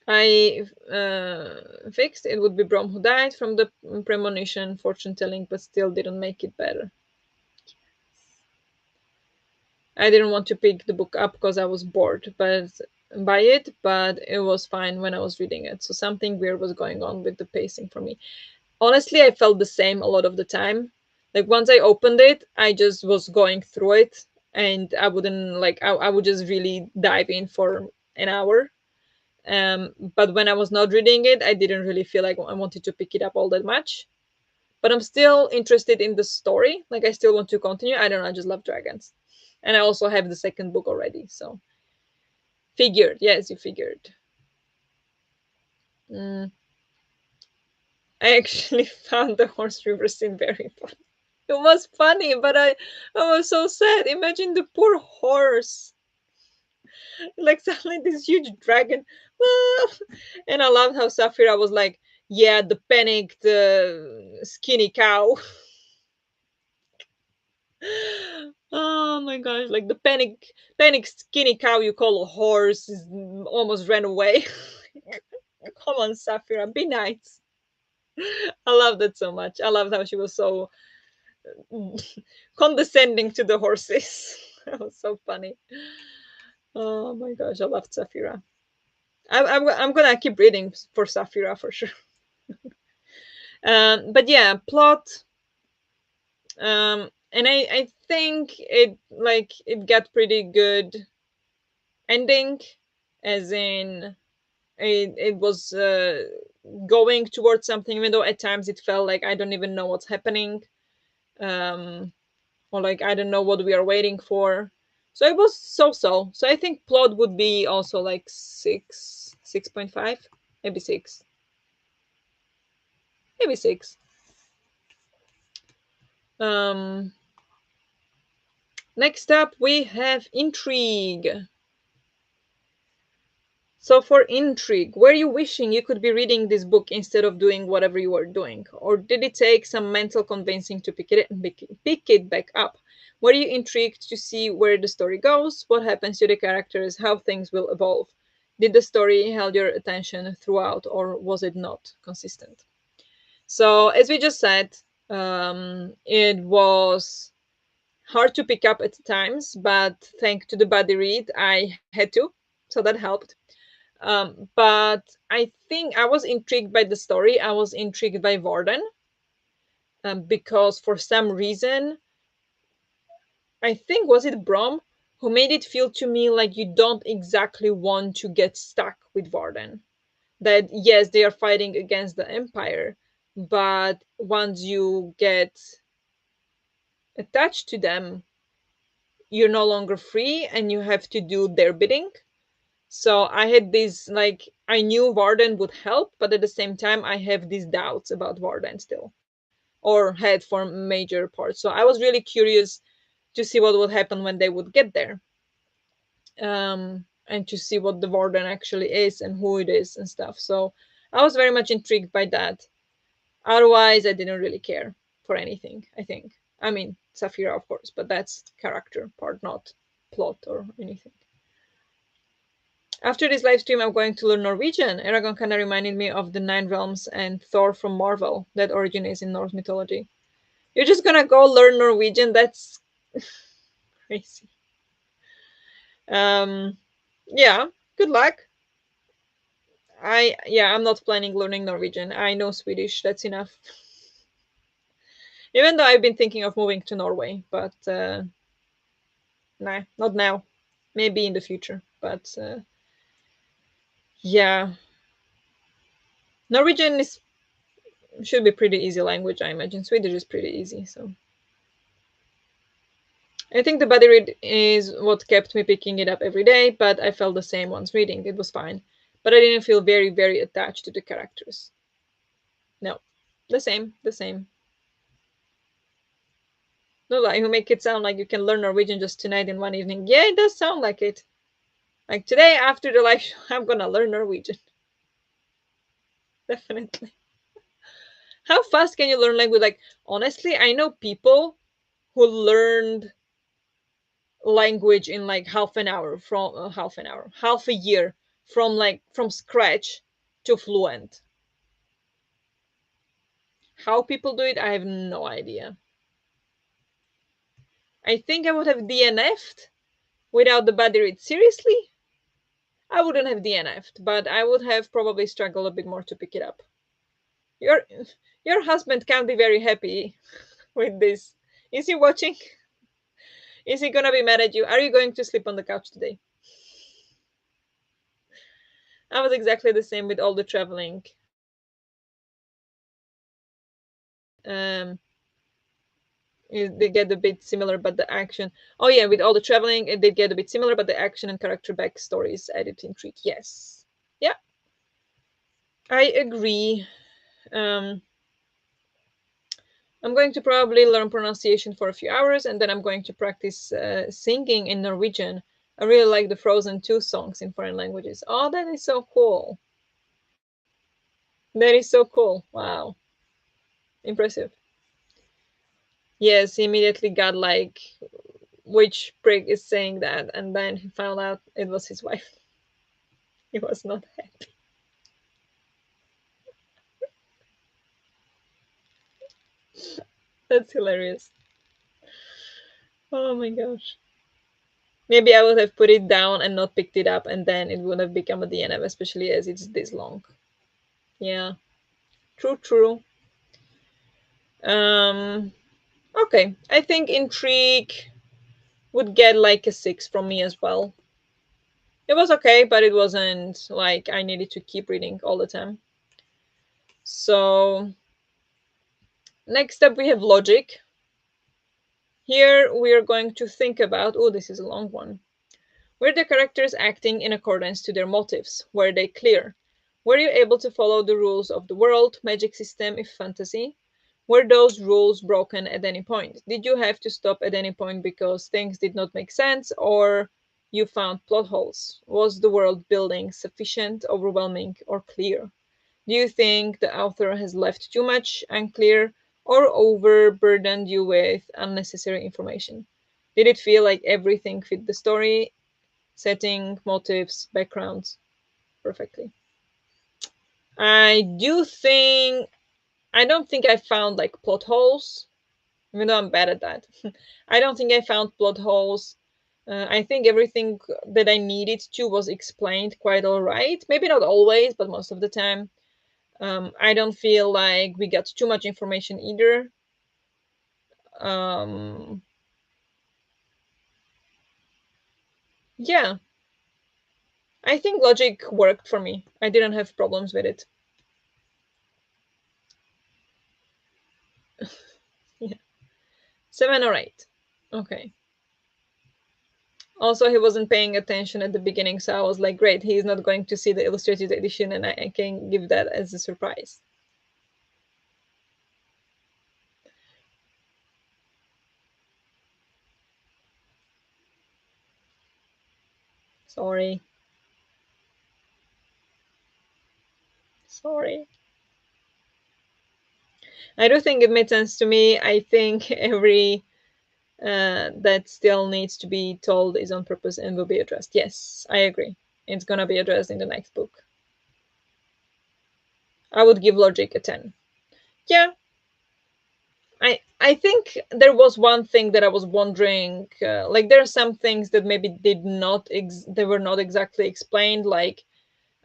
I fixed it would be Brom who died from the premonition, fortune telling, but still didn't make it better. I didn't want to pick the book up because I was bored by it, but it was fine when I was reading it. So something weird was going on with the pacing for me. Honestly, I felt the same a lot of the time. Like once I opened it, I just was going through it, and I wouldn't like I would just really dive in for an hour. But when I was not reading it, I didn't really feel like I wanted to pick it up all that much. But I'm still interested in the story. Like I still want to continue. I don't know. I just love dragons, and I also have the second book already. So figured, yes, you figured. Mm. I actually found the horse river scene very funny. It was funny, but I was so sad. Imagine the poor horse, like suddenly this huge dragon. And I loved how Safira was like, "Yeah, the panicked skinny cow." Oh my gosh, like the panic skinny cow you call a horse almost ran away. Come on, Safira, be nice. I love that so much. I loved how she was so condescending to the horses. That was so funny. Oh my gosh, I loved Safira. I'm gonna keep reading for Safira for sure. But yeah, plot. And I think it got pretty good ending, as in it was going towards something, even though at times it felt like I don't even know what's happening, um, or like I don't know what we are waiting for. So it was so. So I think plot would be also like 6.5, maybe 6, maybe 6. Um, Next up we have intrigue. So, for intrigue, were you wishing you could be reading this book instead of doing whatever you were doing? Or did it take some mental convincing to pick it back up? Were you intrigued to see where the story goes, what happens to the characters, how things will evolve? Did the story hold your attention throughout, or was it not consistent? So, as we just said, it was hard to pick up at times, but thanks to the buddy read, I had to, so that helped. But I think I was intrigued by the story. I was intrigued by Varden, because for some reason, I think was it Brom who made it feel to me like you don't exactly want to get stuck with Varden. That yes, they are fighting against the Empire, but once you get attached to them, you're no longer free and you have to do their bidding. So I had this, like, I knew Varden would help, but at the same time, I have these doubts about Varden still, or had for major parts. So I was really curious to see what would happen when they would get there, and to see what the Varden actually is and who it is and stuff. So I was very much intrigued by that. Otherwise, I didn't really care for anything, I think. I mean, Safira, of course, but that's character part, not plot or anything. After this live stream, I'm going to learn Norwegian. Eragon kind of reminded me of the Nine Realms and Thor from Marvel. That origin is in Norse mythology. You're just gonna go learn Norwegian? That's crazy. Um, yeah, good luck. I'm not planning learning Norwegian. I know Swedish. That's enough. Even though I've been thinking of moving to Norway, but nah, not now. Maybe in the future, but yeah, Norwegian is should be pretty easy language. I imagine Swedish is pretty easy, so. I think the body read is what kept me picking it up every day, but I felt the same once reading. It was fine. But I didn't feel very, very attached to the characters. No. The same, the same. No lie, who make it sound like you can learn Norwegian just tonight in one evening. Yeah, it does sound like it. Like today after the live show, I'm gonna learn Norwegian. Definitely. How fast can you learn language? Like, honestly, I know people who learned language in like half a year from scratch to fluent. How people do it, I have no idea. I think I would have DNF'd without the body read. Seriously? I wouldn't have DNF'd, but I would have probably struggled a bit more to pick it up. Your your husband can't be very happy with this. Is he watching? Is he gonna be mad at you? Are you going to sleep on the couch today? I was exactly the same with all the traveling. Um, they get a bit similar, but the action. Oh yeah, with all the traveling, it did get a bit similar, but the action and character backstories added intrigue. Yes, yeah, I agree. Um, I'm going to probably learn pronunciation for a few hours, and then I'm going to practice singing in Norwegian. I really like the Frozen 2 songs in foreign languages. Oh, that is so cool. That is so cool. Wow. Impressive. Yes, he immediately got like, which prick is saying that? And then he found out it was his wife. He was not happy. That's hilarious. Oh my gosh. Maybe I would have put it down and not picked it up, and then it would have become a DNF, especially as it's this long. Yeah. True, true. Um, okay. I think intrigue would get like a 6 from me as well. It was okay, but it wasn't like I needed to keep reading all the time. So, next up we have logic. Here we are going to think about, oh, this is a long one. Were the characters acting in accordance to their motives? Were they clear? Were you able to follow the rules of the world, magic system, if fantasy? Were those rules broken at any point? Did you have to stop at any point because things did not make sense, or you found plot holes? Was the world building sufficient, overwhelming, or clear? Do you think the author has left too much unclear or overburdened you with unnecessary information? Did it feel like everything fit the story, setting, motives, backgrounds perfectly? I do think I don't think I found like plot holes, even though I'm bad at that. I don't think I found plot holes. I think everything that I needed to was explained quite all right. Maybe not always, but most of the time. I don't feel like we got too much information either. Um, yeah, I think logic worked for me. I didn't have problems with it. Yeah. 7 or 8. Okay. Also, he wasn't paying attention at the beginning, so I was like, great, he's not going to see the illustrated edition, and I can give that as a surprise. Sorry. Sorry. I do think it made sense to me. I think every that still needs to be told is on purpose and will be addressed. Yes, I agree. It's gonna be addressed in the next book. I would give Logic a 10. Yeah, I think there was one thing that I was wondering. Like there are some things that maybe they were not exactly explained. Like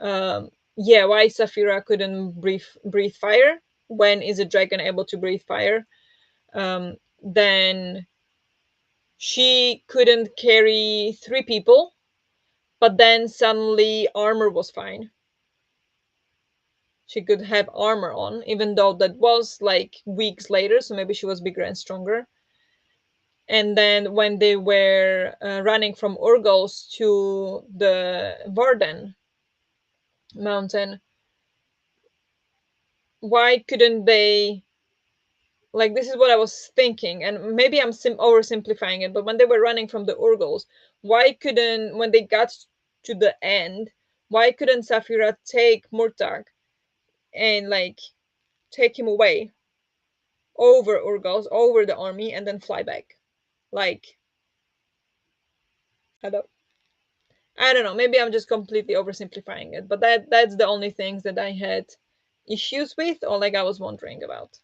yeah, why Saphira couldn't breathe fire? When is a dragon able to breathe fire? Then she couldn't carry 3 people, but then suddenly armor was fine. She could have armor on, even though that was like weeks later, so maybe she was bigger and stronger. And then when they were running from Urgos to the Varden mountain, why couldn't they? Like, this is what I was thinking, and maybe I'm oversimplifying it, but when they were running from the Urgos, why couldn't, when they got to the end, why couldn't Saphira take Murtag and like take him away over Urgos, over the army, and then fly back? Like, I don't, I don't know. Maybe I'm just completely oversimplifying it, but that's the only things that I had issues with, or like I was wondering about.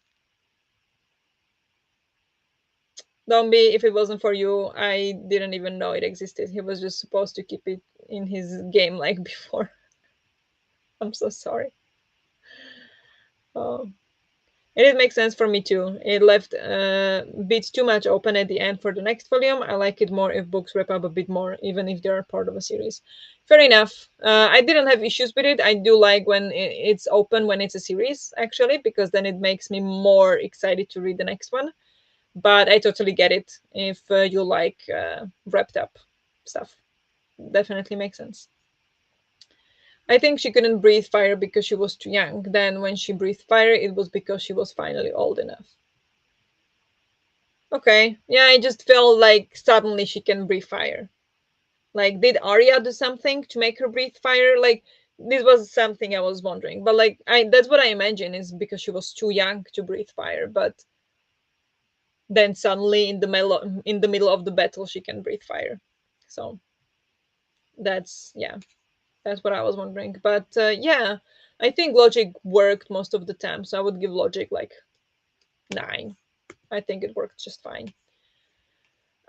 Dombey, if it wasn't for you, I didn't even know it existed. He was just supposed to keep it in his game like before. I'm so sorry. Oh. It did make sense for me too. It left a bit too much open at the end for the next volume. I like it more if books wrap up a bit more, even if they're part of a series. Fair enough. I didn't have issues with it. I do like when it's open when it's a series, actually, because then it makes me more excited to read the next one. But I totally get it if you like wrapped up stuff. Definitely makes sense. I think she couldn't breathe fire because she was too young. Then, when she breathed fire, it was because she was finally old enough. Okay, yeah, I just felt like suddenly she can breathe fire. Like, did Arya do something to make her breathe fire? Like, this was something I was wondering. But like, that's what I imagine is because she was too young to breathe fire. But then suddenly, in the middle of the battle, she can breathe fire. So that's yeah, that's what I was wondering. But yeah, I think logic worked most of the time, so I would give logic like 9. I think it worked just fine.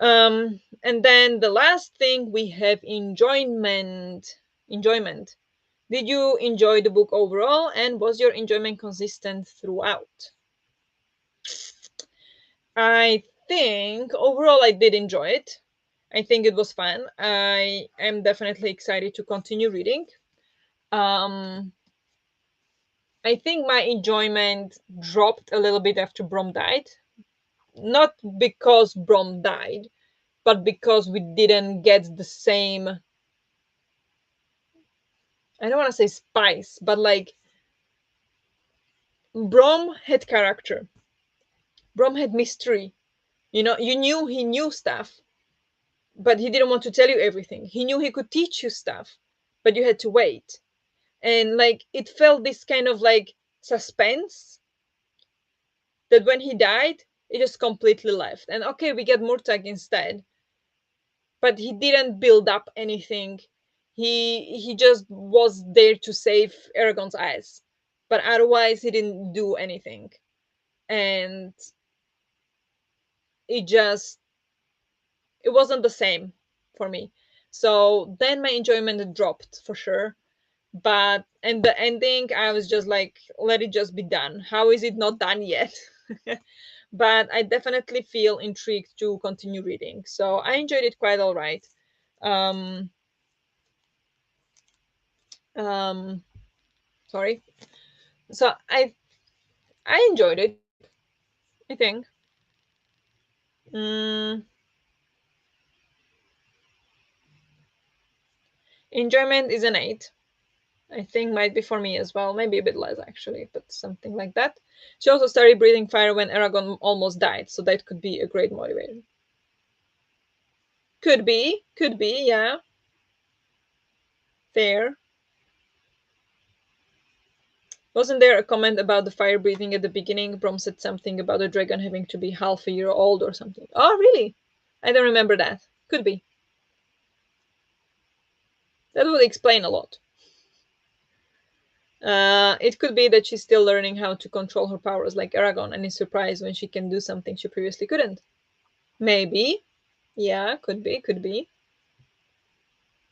And then the last thing we have enjoyment. Enjoyment. Did you enjoy the book overall, and was your enjoyment consistent throughout? I think overall I did enjoy it. I think it was fun. I am definitely excited to continue reading. Um, I think my enjoyment dropped a little bit after Brom died. Not because Brom died, but because we didn't get the same, I don't want to say spice, but like Brom had character. Brom had mystery. You know, you knew he knew stuff, but he didn't want to tell you everything. He knew he could teach you stuff, but you had to wait. And like it felt this kind of like suspense that when he died, it just completely left. And okay, we get Murtag instead, but he didn't build up anything. He just was there to save Eragon's eyes, but otherwise he didn't do anything. And it just it wasn't the same for me. So then my enjoyment dropped for sure. But and the ending, I was just like, let it just be done. How is it not done yet? But I definitely feel intrigued to continue reading. So I enjoyed it quite all right. Um, um, sorry. So I enjoyed it. I think. Mm, enjoyment is an 8. I think might be for me as well. Maybe a bit less actually, but something like that. She also started breathing fire when Aragon almost died, so that could be a great motivator. Could be, yeah, fair. Wasn't there a comment about the fire breathing at the beginning? Brom said something about a dragon having to be half a year old or something. Oh, really? I don't remember that. Could be. That would explain a lot. It could be that she's still learning how to control her powers like Aragon and is surprised when she can do something she previously couldn't. Maybe. Yeah, could be, could be.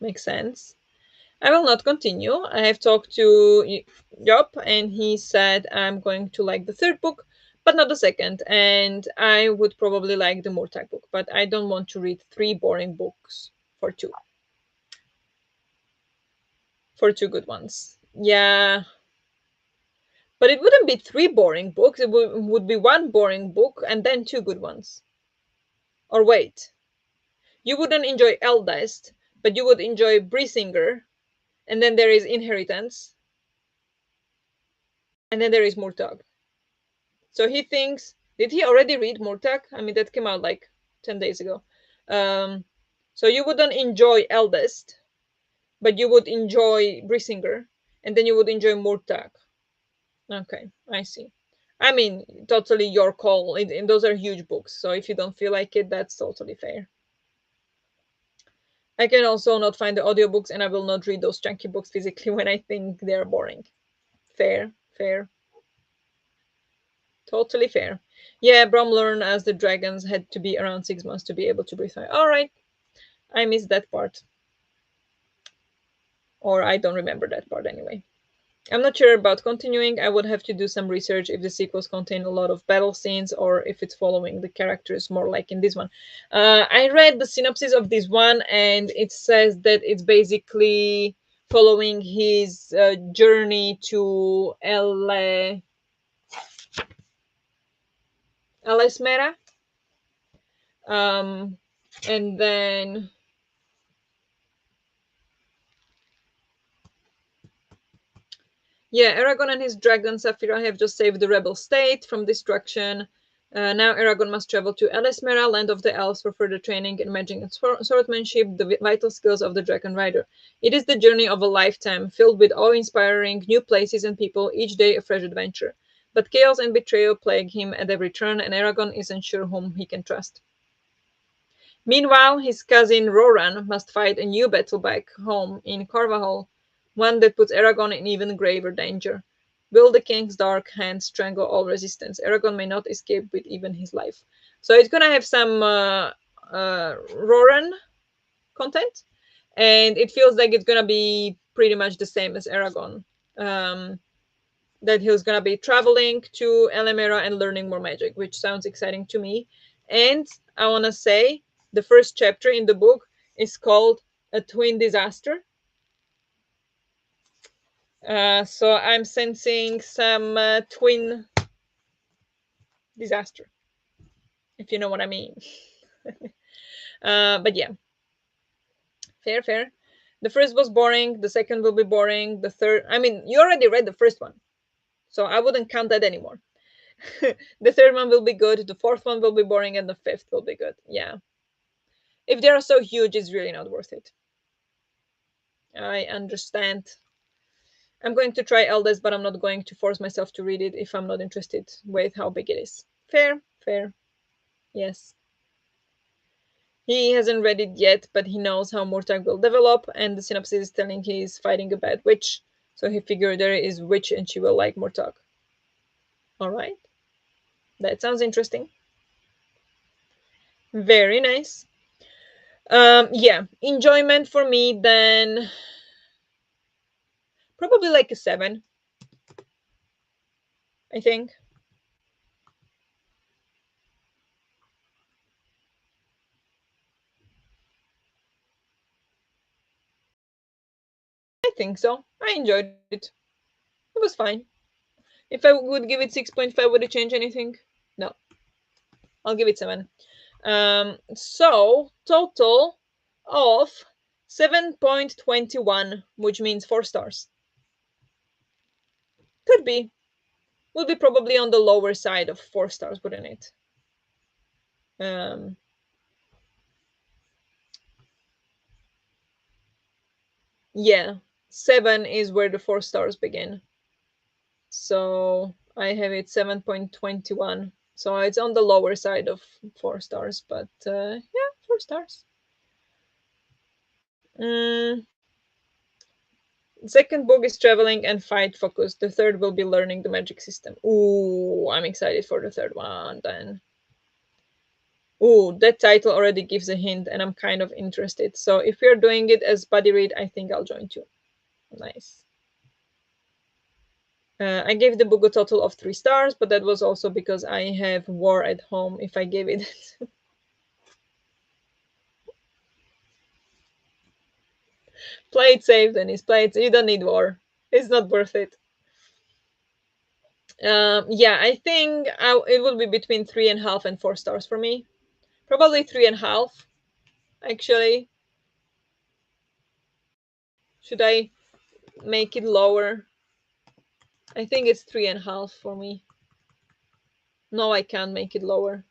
Makes sense. I will not continue. I have talked to Job, and he said I'm going to like the third book, but not the second. And I would probably like the Murtag book, but I don't want to read three boring books for two good ones. Yeah, but it wouldn't be three boring books. It would be one boring book and then two good ones. Or wait, you wouldn't enjoy Eldest, but you would enjoy Brisinger, and then there is Inheritance, and then there is Murtag. So he thinks, did he already read Murtag? I mean, that came out like 10 days ago. Um, so you wouldn't enjoy Eldest, but you would enjoy Brisinger, and then you would enjoy Murtag. Okay, I see. I mean, totally your call. Those are huge books, so if you don't feel like it, that's totally fair. I can also not find the audiobooks, and I will not read those chunky books physically when I think they're boring. Fair, fair. Totally fair. Yeah, Brom learned as the dragons had to be around 6 months to be able to breathe fire. All right, I missed that part, or I don't remember that part anyway. I'm not sure about continuing. I would have to do some research if the sequels contain a lot of battle scenes or if it's following the characters more like in this one. I read the synopsis of this one, and it says that it's basically following his journey to Esmera. Um, and then yeah, Eragon and his dragon Saphira have just saved the rebel state from destruction. Now Eragon must travel to Elismera, land of the elves, for further training in magic and swordsmanship, the vital skills of the dragon rider. It is the journey of a lifetime, filled with awe-inspiring new places and people, each day a fresh adventure. But chaos and betrayal plague him at every turn, and Eragon isn't sure whom he can trust. Meanwhile, his cousin Roran must fight a new battle back home in Carvajal, one that puts Eragon in even graver danger. Will the king's dark hand strangle all resistance? Eragon may not escape with even his life. So it's gonna have some Roran content, and it feels like it's gonna be pretty much the same as Eragon. That he's gonna be traveling to Elemera and learning more magic, which sounds exciting to me. And I wanna say the first chapter in the book is called A Twin Disaster. So I'm sensing some twin disaster, if you know what I mean. But yeah, fair, fair. The first was boring. The second will be boring. The third, I mean, you already read the first one, so I wouldn't count that anymore. The third one will be good. The fourth one will be boring, and the fifth will be good. Yeah. If they are so huge, it's really not worth it. I understand. I'm going to try Eldest, but I'm not going to force myself to read it if I'm not interested with how big it is. Fair, fair. Yes. He hasn't read it yet, but he knows how Murtagh will develop, and the synopsis is telling he's fighting a bad witch, so he figured there is witch and she will like Murtagh. Alright. That sounds interesting. Very nice. Yeah. Enjoyment for me then probably like a 7, I think. I think so. I enjoyed it. It was fine. If I would give it 6.5, would it change anything? No. I'll give it 7. So total of 7.21, which means 4 stars. Could be. Would be probably on the lower side of 4 stars, wouldn't it? Um, yeah. 7 is where the 4 stars begin. So I have it 7.21. So it's on the lower side of 4 stars, but yeah, 4 stars. Mm, second book is traveling and fight focused. The third will be learning the magic system. Ooh, I'm excited for the third one then. Ooh, that title already gives a hint, and I'm kind of interested. So if you're doing it as buddy read, I think I'll join too. Nice. I gave the book a total of 3 stars, but that was also because I have war at home. If I gave it, play it safe, Dennis. Play it. You don't need war. It's not worth it. Yeah, I think it will be between 3.5 and 4 stars for me. Probably 3.5. Actually, should I make it lower? I think it's 3.5 for me. No, I can't make it lower.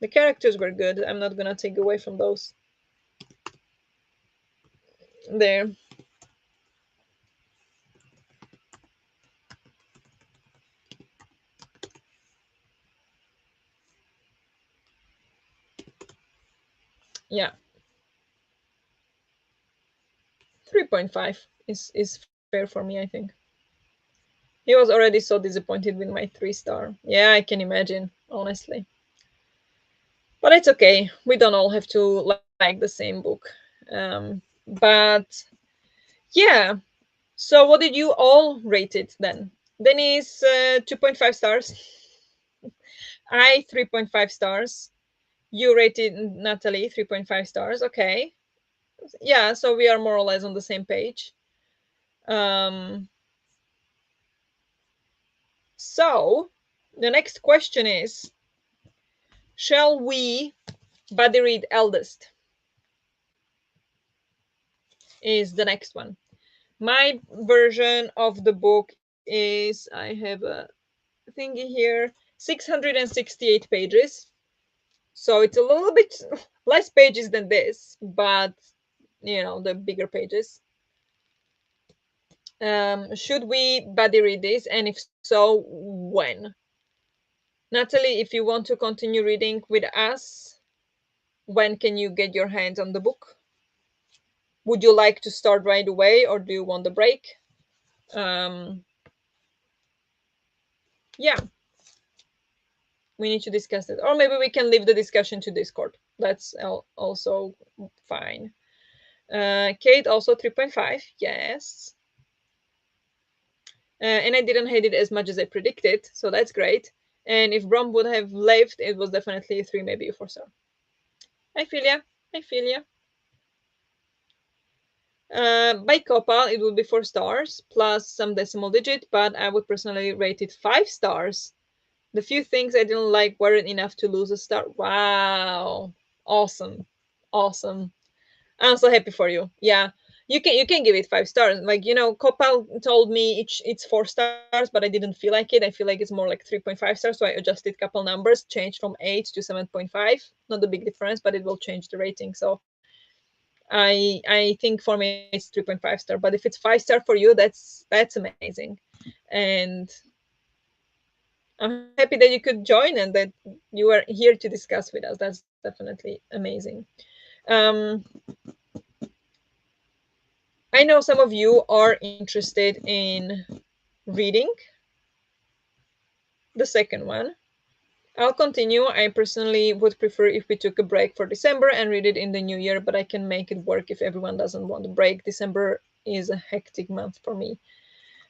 The characters were good. I'm not gonna take away from those. There. Yeah. 3.5 is fair for me, I think. He was already so disappointed with my 3 star. Yeah, I can imagine, honestly. But it's okay. We don't all have to like the same book. But yeah. So what did you all rate it then? Denise, 2.5 stars. I 3.5 stars. You rated Natalie 3.5 stars. Okay. Yeah, so we are more or less on the same page. Um, so the next question is, shall we buddy read Eldest? Is the next one. My version of the book is, I have a thingy here, 668 pages. So it's a little bit less pages than this, but the bigger pages. Should we buddy read this? And if so, when? Natalie, if you want to continue reading with us, when can you get your hands on the book? Would you like to start right away or do you want a break? Um, yeah, we need to discuss it. Or maybe we can leave the discussion to Discord. That's also fine. Kate also 3.5. Yes. And I didn't hate it as much as I predicted, so that's great. And if Brom would have lived, it was definitely a 3, maybe a 4 star. I feel ya. I feel ya. By Copal, it would be 4 stars plus some decimal digit, but I would personally rate it 5 stars. The few things I didn't like weren't enough to lose a star. Wow. Awesome. Awesome. I'm so happy for you. Yeah. You can give it 5 stars. Like, Copal told me it's 4 stars, but I didn't feel like it. I feel like it's more like 3.5 stars. So I adjusted couple numbers, changed from 8 to 7.5. Not a big difference, but it will change the rating. So I think for me it's 3.5 star. But if it's 5 star for you, that's amazing. And I'm happy that you could join and that you are here to discuss with us. That's definitely amazing. Um, I know some of you are interested in reading the second one. I'll continue. I personally would prefer if we took a break for December and read it in the new year, but I can make it work if everyone doesn't want a break. December is a hectic month for me.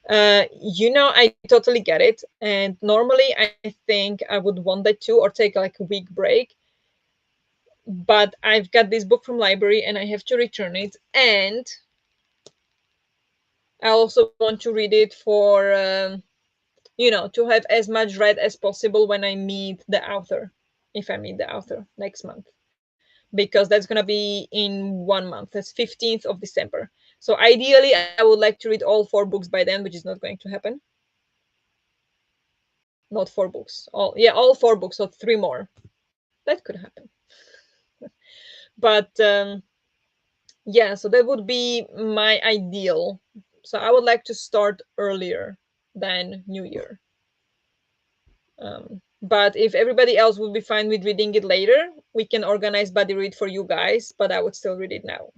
I totally get it. And normally I think I would want that too, or take like a week break. But I've got this book from library and I have to return it. And I also want to read it for to have as much read as possible when I meet the author, if I meet the author next month, because that's going to be in 1 month. That's 15th of December. So ideally, I would like to read all 4 books by then, which is not going to happen. Not 4 books. All 4 books, so 3 more. That could happen. But yeah, so that would be my ideal. So I would like to start earlier than New Year. But if everybody else would be fine with reading it later, we can organize buddy read for you guys, but I would still read it now.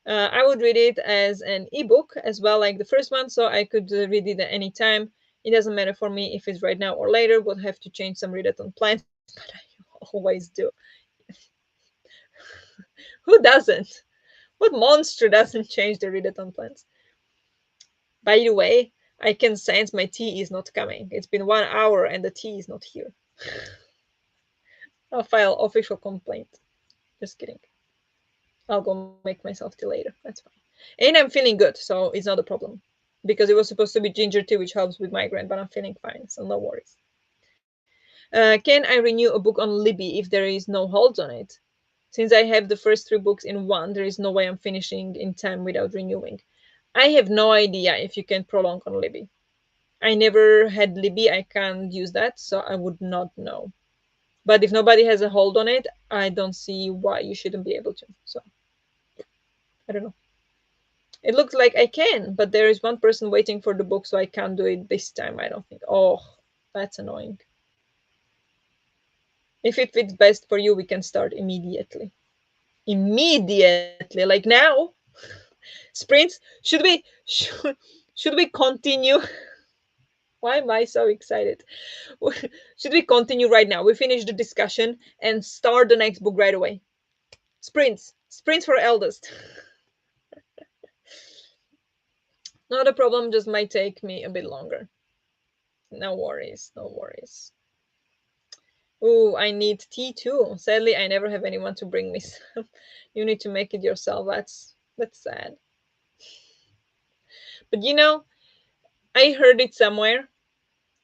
I would read it as an ebook as well, like the first one, so I could read it at any time. It doesn't matter for me if it's right now or later. We'll have to change some readathon plans, but I always do. Who doesn't? What monster doesn't change the readathon plans? By the way, I can sense my tea is not coming. It's been 1 hour and the tea is not here. I'll file official complaint. Just kidding. I'll go make myself tea later. That's fine. And I'm feeling good, so it's not a problem. Because it was supposed to be ginger tea, which helps with migraine, but I'm feeling fine, so no worries. Can I renew a book on Libby if there is no holds on it? Since I have the first 3 books in one, there is no way I'm finishing in time without renewing. I have no idea if you can prolong on Libby. I never had Libby, I can't use that, so I would not know. But if nobody has a hold on it, I don't see why you shouldn't be able to. So, I don't know. It looks like I can, but there is one person waiting for the book, so I can't do it this time, I don't think. Oh, that's annoying. If it fits best for you, we can start immediately. Immediately, like now. Sprints, should we continue? Why am I so excited? Should we continue right now? We finish the discussion and start the next book right away. Sprints for eldest. Not a problem, just might take me a bit longer. No worries, no worries. Ooh, I need tea too. Sadly, I never have anyone to bring me some. You need to make it yourself. That's sad. But I heard it somewhere,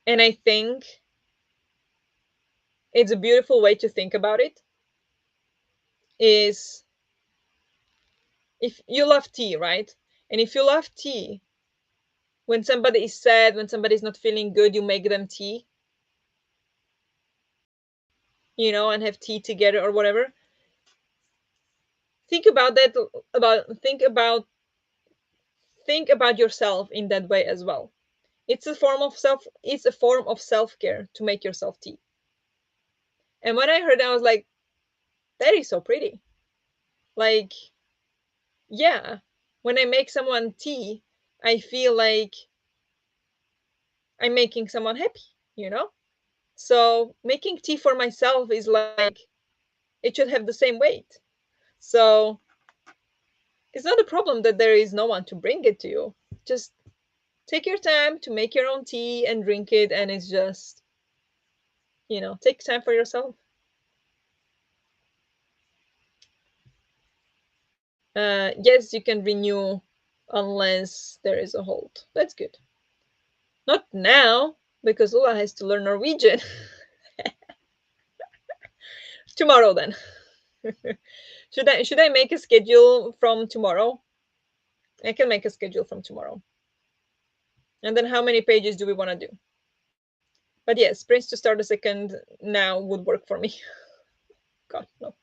and I think it's a beautiful way to think about it. Is if you love tea, right? And if you love tea, when somebody is sad, when somebody is not feeling good, you make them tea, and have tea together or whatever. Think about that. Think about yourself in that way as well. It's a form of self-care to make yourself tea. And when I heard that, I was like, that is so pretty. Like, yeah, when I make someone tea, I feel like I'm making someone happy, you know? So making tea for myself is like, it should have the same weight. So it's not a problem that there is no one to bring it to you. Just take your time to make your own tea and drink it, and it's just, take time for yourself. Yes, you can renew unless there is a hold. That's good. Not now, because Ula has to learn Norwegian. Tomorrow, then. Should I make a schedule from tomorrow? I can make a schedule from tomorrow. And then how many pages do we want to do? But yes, Prince to start a second now would work for me. God, no.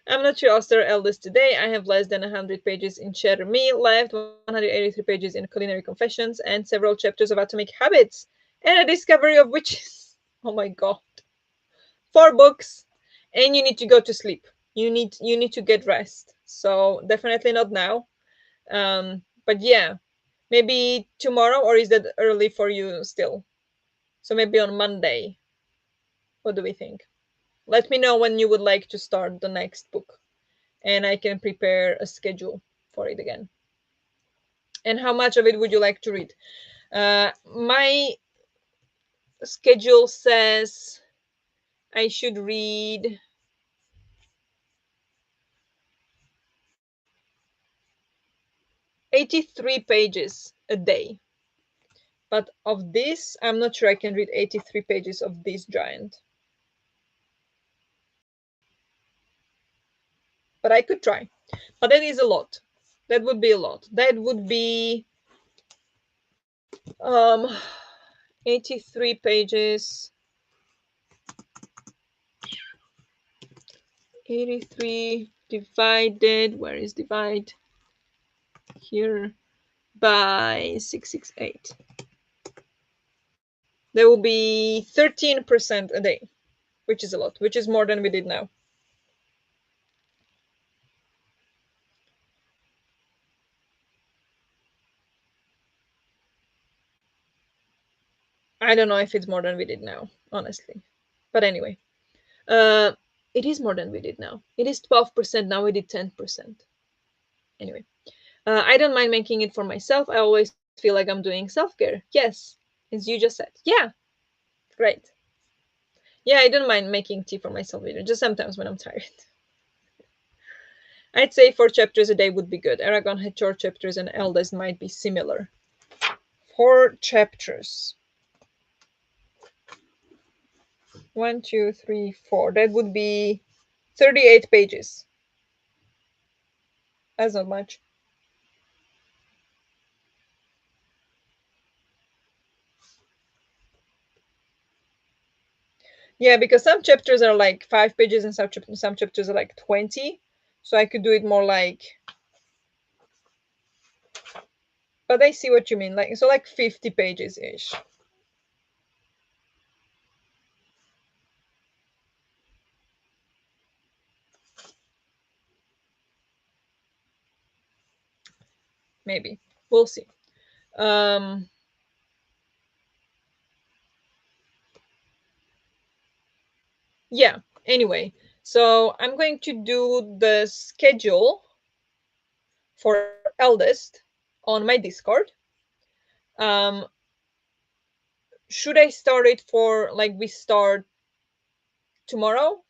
I'm not sure I'll start Eldest today. I have less than 100 pages in Share Me left, 183 pages in Culinary Confessions, and several chapters of Atomic Habits, and a discovery of witches. Oh my god. 4 books, and you need to go to sleep. You need to get rest. So definitely not now. But yeah, maybe tomorrow, or is that early for you still? So maybe on Monday. What do we think? Let me know when you would like to start the next book, and I can prepare a schedule for it again. And how much of it would you like to read? My schedule says I should read 83 pages a day. But of this, I'm not sure I can read 83 pages of this giant. But I could try. But that is a lot. That would be a lot. That would be um 83 pages. 83 divided, where is divide? Here, by 668. There will be 13% a day, which is a lot, which is more than we did now. I don't know if it's more than we did now, honestly. But anyway, it is more than we did now. It is 12%. Now we did 10%. Anyway, I don't mind making it for myself. I always feel like I'm doing self-care. Yes, as you just said. Yeah, great. Yeah, I don't mind making tea for myself either, just sometimes when I'm tired. I'd say 4 chapters a day would be good. Eragon had short chapters and Eldest might be similar. 4 chapters. 1, 2, 3, 4. That would be 38 pages. That's not much. Yeah, because some chapters are like 5 pages and some chapters are like 20. So I could do it more like. But I see what you mean. Like, so like 50 pages ish. Maybe. We'll see. Um yeah, anyway. So I'm going to do the schedule for Eldest on my Discord. Um should I start it for like we start tomorrow?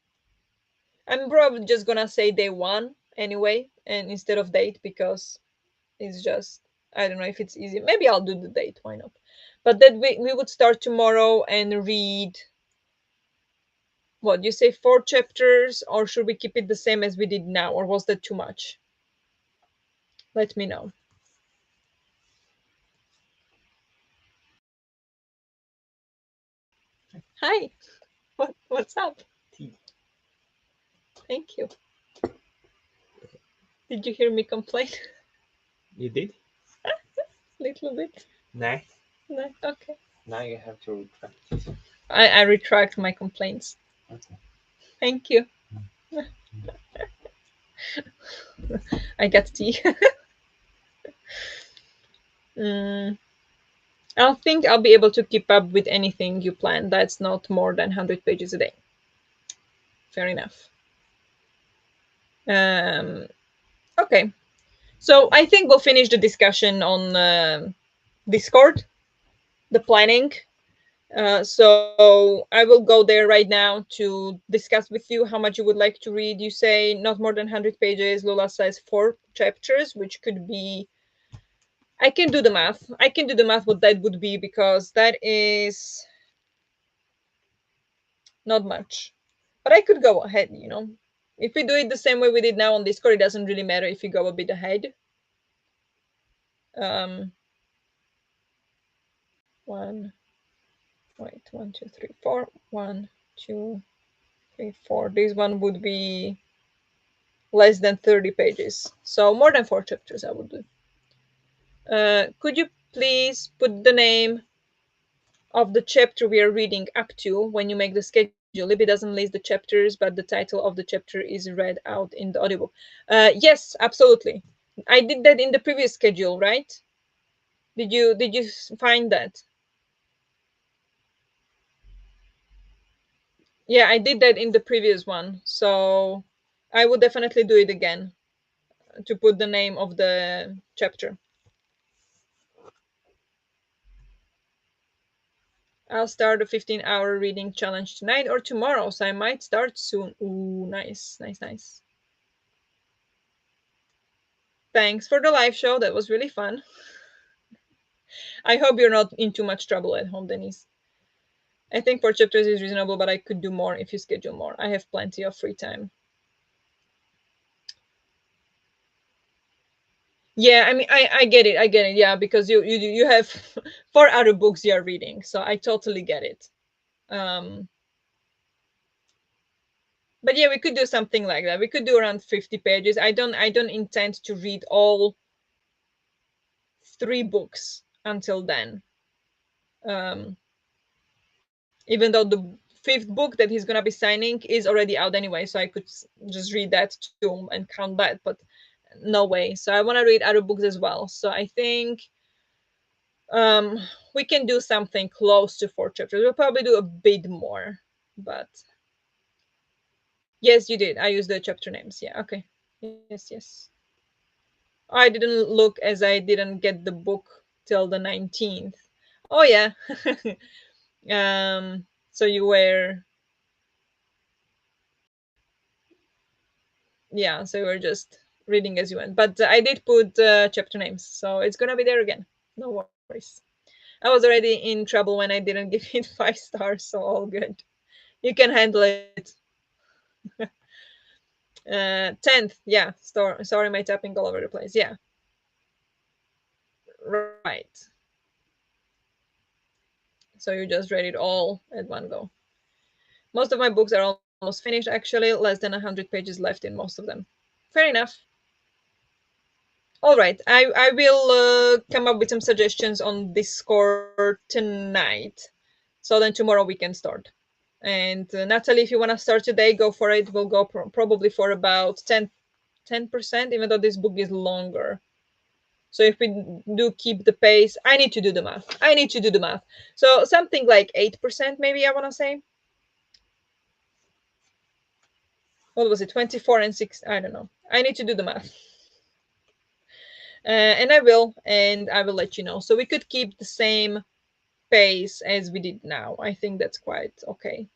I'm probably just gonna say day one anyway, and instead of date, because it's just, I don't know if it's easy. Maybe I'll do the date. Why not? But that we would start tomorrow and read. What you say, 4 chapters, or should we keep it the same as we did now, or was that too much? Let me know. Hi. What's up? Tea. Thank you. Did you hear me complain? You did? Little bit. No. No. Okay. Now you have to retract it. I retract my complaints. Okay. Thank you. I got tea. I think I'll be able to keep up with anything you plan. That's not more than 100 pages a day. Fair enough. Okay. So I think we'll finish the discussion on Discord, the planning. So I will go there right now to discuss with you how much you would like to read. You say not more than 100 pages. Lola says 4 chapters, which could be. I can do the math. I can do the math what that would be, because that is not much. But I could go ahead. If we do it the same way we did now on Discord, it doesn't really matter if you go a bit ahead. Um, one, wait, 1, 2, 3, 4. 1, 2, 3, 4. This one would be less than 30 pages. So more than 4 chapters I would do. Could you please put the name of the chapter we are reading up to when you make the schedule? If it doesn't list the chapters, but the title of the chapter is read out in the audiobook. Yes, absolutely. I did that in the previous schedule, right? Did you find that? Yeah, I did that in the previous one. So I would definitely do it again to put the name of the chapter. I'll start a 15-hour reading challenge tonight or tomorrow, so I might start soon. Ooh, nice, nice, nice. Thanks for the live show. That was really fun. I hope you're not in too much trouble at home, Denise. I think 4 chapters is reasonable, but I could do more if you schedule more. I have plenty of free time. Yeah, I mean, I get it. I get it. Yeah, because you have 4 other books you're reading, so I totally get it. Um, but yeah, we could do something like that. We could do around 50 pages. I don't intend to read all 3 books until then. Um, Even though the 5th book that he's gonna be signing is already out anyway, so I could just read that too and count that. But no way. So I want to read other books as well. So I think um we can do something close to 4 chapters. We'll probably do a bit more, but yes, you did. I used the chapter names. Yeah, okay. Yes. I didn't look as I didn't get the book till the 19th. Oh yeah. So you were, yeah, so you were just reading as you went. But I did put chapter names, so it's gonna be there again. No worries. I was already in trouble when I didn't give it 5 stars, so all good. You can handle it. 10th, yeah. Sorry, my tapping all over the place. Yeah, right. So you just read it all at one go. Most of my books are almost finished, actually. Less than 100 pages left in most of them. Fair enough. All right, I will come up with some suggestions on Discord tonight. So then tomorrow we can start. And Natalie, if you want to start today, go for it. We'll go probably for about 10%, even though this book is longer. So if we do keep the pace, I need to do the math. So something like 8%, maybe I want to say. What was it? 24 and 6. I don't know. I need to do the math. And I will let you know. So we could keep the same pace as we did now. I think that's quite okay.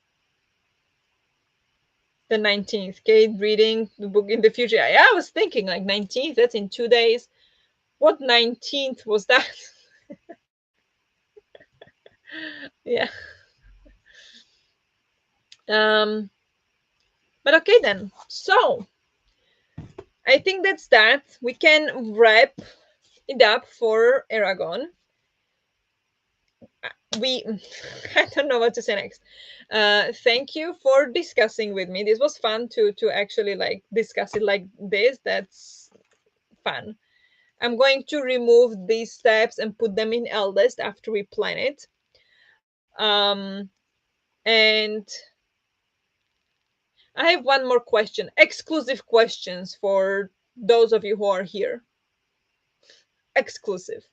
The 19th, Kate reading the book in the future. I was thinking like 19th, that's in 2 days. What 19th was that? Yeah. Um, but okay then. So I think that's that. We can wrap it up for Eragon. We I don't know what to say next. Thank you for discussing with me. This was fun to actually like discuss it like this. That's fun. I'm going to remove these steps and put them in eldest after we plan it. And I have one more question, exclusive questions for those of you who are here. Exclusive.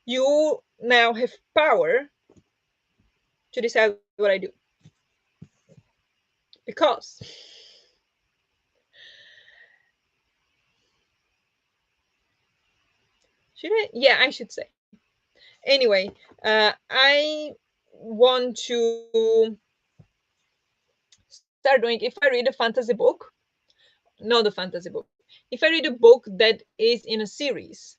You now have power to decide what I do. Because should I? Yeah, I should say. Anyway, I want to start doing, if I read a fantasy book, not a fantasy book, if I read a book that is in a series,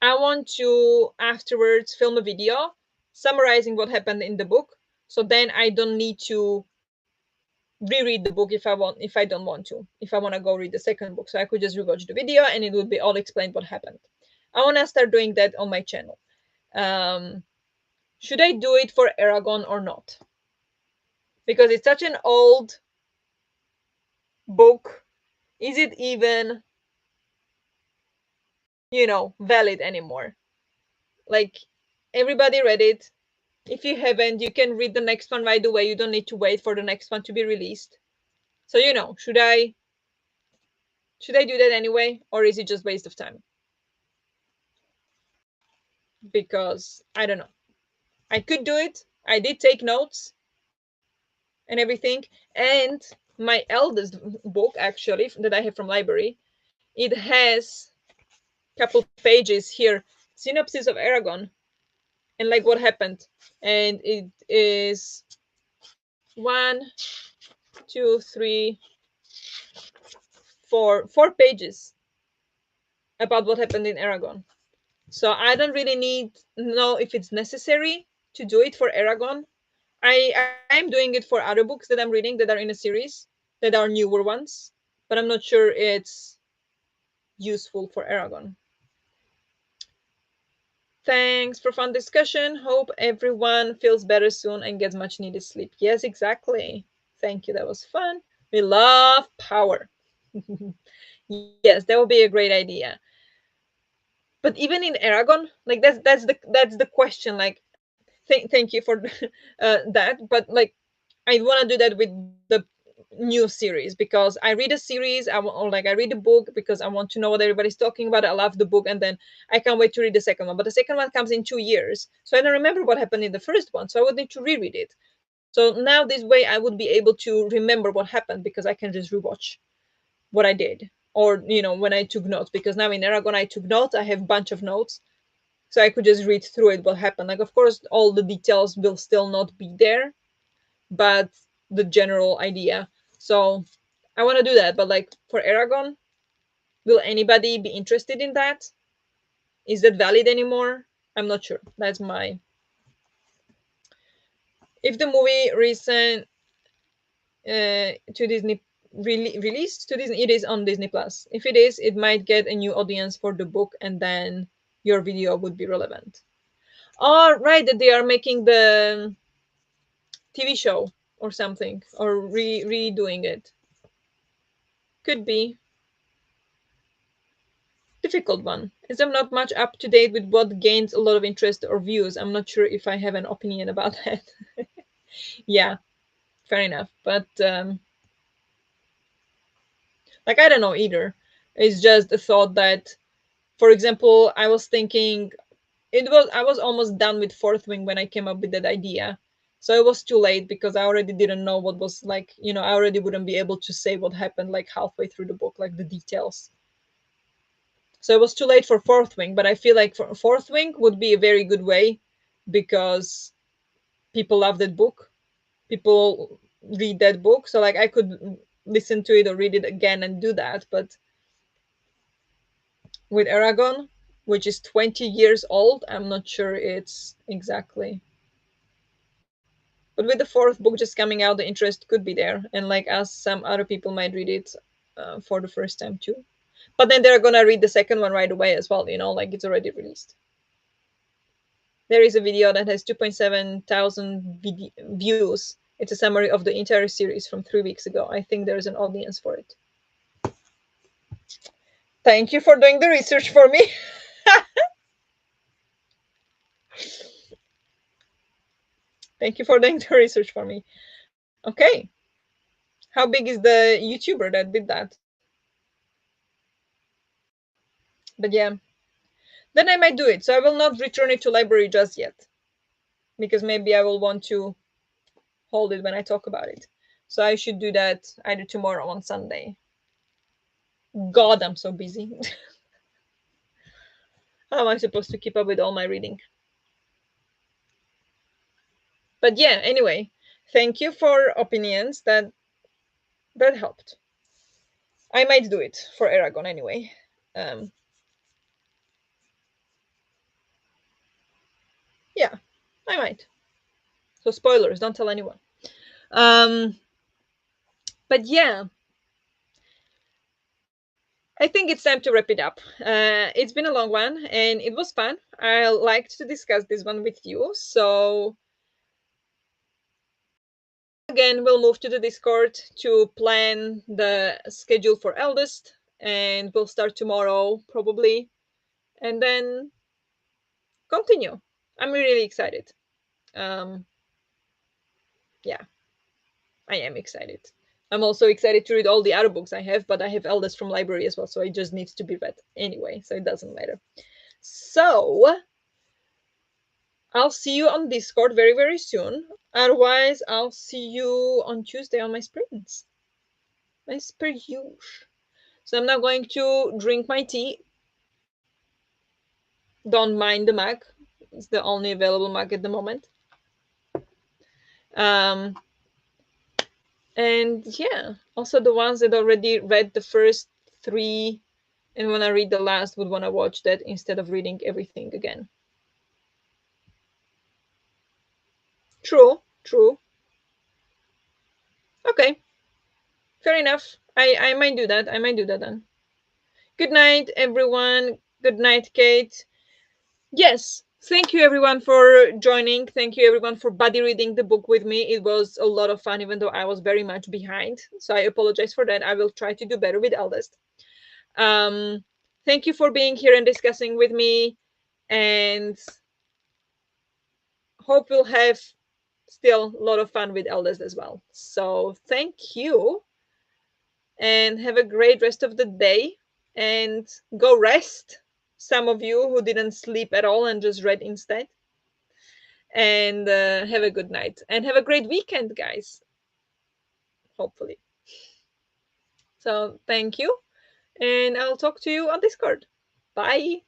I want to afterwards film a video summarizing what happened in the book. So then I don't need to reread the book if I don't want to, if I want to go read the second book. So I could just rewatch the video and it would be all explained what happened. I want to start doing that on my channel. um should I do it for Eragon or not? Because it's such an old book. Is it even, valid anymore? Like, everybody read it. If you haven't, you can read the next one right away. You don't need to wait for the next one to be released. So, should I do that anyway, or is it just waste of time? Because I don't know. I could do it. I did take notes and everything. And my eldest book, actually, that I have from library, it has a couple pages here, synopsis of Eragon and like what happened. And it is one, two, three, four pages about what happened in Eragon. So I don't really know if it's necessary to do it for Eragon. I am doing it for other books that I'm reading that are in a series that are newer ones, but I'm not sure it's useful for Eragon. Thanks for fun discussion. Hope everyone feels better soon and gets much needed sleep. Yes, exactly. Thank you. That was fun. We love power. Yes, that would be a great idea. But even in Eragon, like that's the question. Like, thank you for that. But like, I want to do that with the new series because I read a series, or like I read a book because I want to know what everybody's talking about. I love the book, and then I can't wait to read the second one. But the second one comes in 2 years, so I don't remember what happened in the first one, so I would need to reread it. So now this way, I would be able to remember what happened because I can just rewatch what I did, or when I took notes. Because now in Aragon, I took notes. I have a bunch of notes, so I could just read through it what happened. Like, of course, all the details will still not be there, but the general idea. So I want to do that. But like for Eragon, will anybody be interested in that? Is that valid anymore? I'm not sure. That's my. If the movie recent to Disney released to Disney, it is on Disney Plus. If it is, it might get a new audience for the book, and then your video would be relevant. Oh, right, that they are making the TV show or something, or redoing it. Could be difficult one, as I'm not much up to date with what gains a lot of interest or views. I'm not sure if I have an opinion about that. Yeah, fair enough. But like, I don't know either. It's just a thought that, for example, I was thinking I was almost done with Fourth Wing when I came up with that idea. So it was too late because I already didn't know what was like, I already wouldn't be able to say what happened like halfway through the book, like the details. So it was too late for Fourth Wing, but I feel like for Fourth Wing would be a very good way because people love that book. People read that book. So like I could listen to it or read it again and do that. But with Aragon, which is 20 years old, I'm not sure it's exactly. But with the fourth book just coming out, the interest could be there. And like us, some other people might read it for the first time too. But then they're gonna read the second one right away as well, like it's already released. There is a video that has 2.7 thousand views. It's a summary of the entire series from 3 weeks ago. I think there's an audience for it. Thank you for doing the research for me. Thank you for doing the research for me. Okay. How big is the YouTuber that did that? But yeah, then I might do it. So I will not return it to library just yet because maybe I will want to hold it when I talk about it. So I should do that either tomorrow on Sunday. God, I'm so busy. How am I supposed to keep up with all my reading? But yeah, anyway, thank you for opinions. That helped. I might do it for Eragon anyway. Um, yeah, I might. So spoilers, don't tell anyone. Um, But yeah, I think it's time to wrap it up. It's been a long one and it was fun. I liked to discuss this one with you. So, again, we'll move to the Discord to plan the schedule for eldest, and we'll start tomorrow probably, and then continue. I'm really excited. Um, yeah, I am excited. I'm also excited to read all the other books I have, but I have eldest from library as well, so it just needs to be read anyway, so it doesn't matter. So I'll see you on Discord very, very soon. Otherwise, I'll see you on Tuesday on my sprints. As per usual. So I'm now going to drink my tea. Don't mind the mug. It's the only available mug at the moment. Um, and yeah, also the ones that already read the first three and when I read the last would want to watch that instead of reading everything again. True, true. Okay, fair enough. I might do that. I might do that then. Good night, everyone. Good night, Kate. Yes, thank you everyone for joining. Thank you everyone for buddy reading the book with me. It was a lot of fun, even though I was very much behind. So I apologize for that. I will try to do better with Eldest. Um, Thank you for being here and discussing with me, and hope we'll have still a lot of fun with Eldest as well. So thank you, and have a great rest of the day. And go rest. Some of you who didn't sleep at all and just read instead. And have a good night and have a great weekend, guys, hopefully. So thank you, and I'll talk to you on Discord. Bye.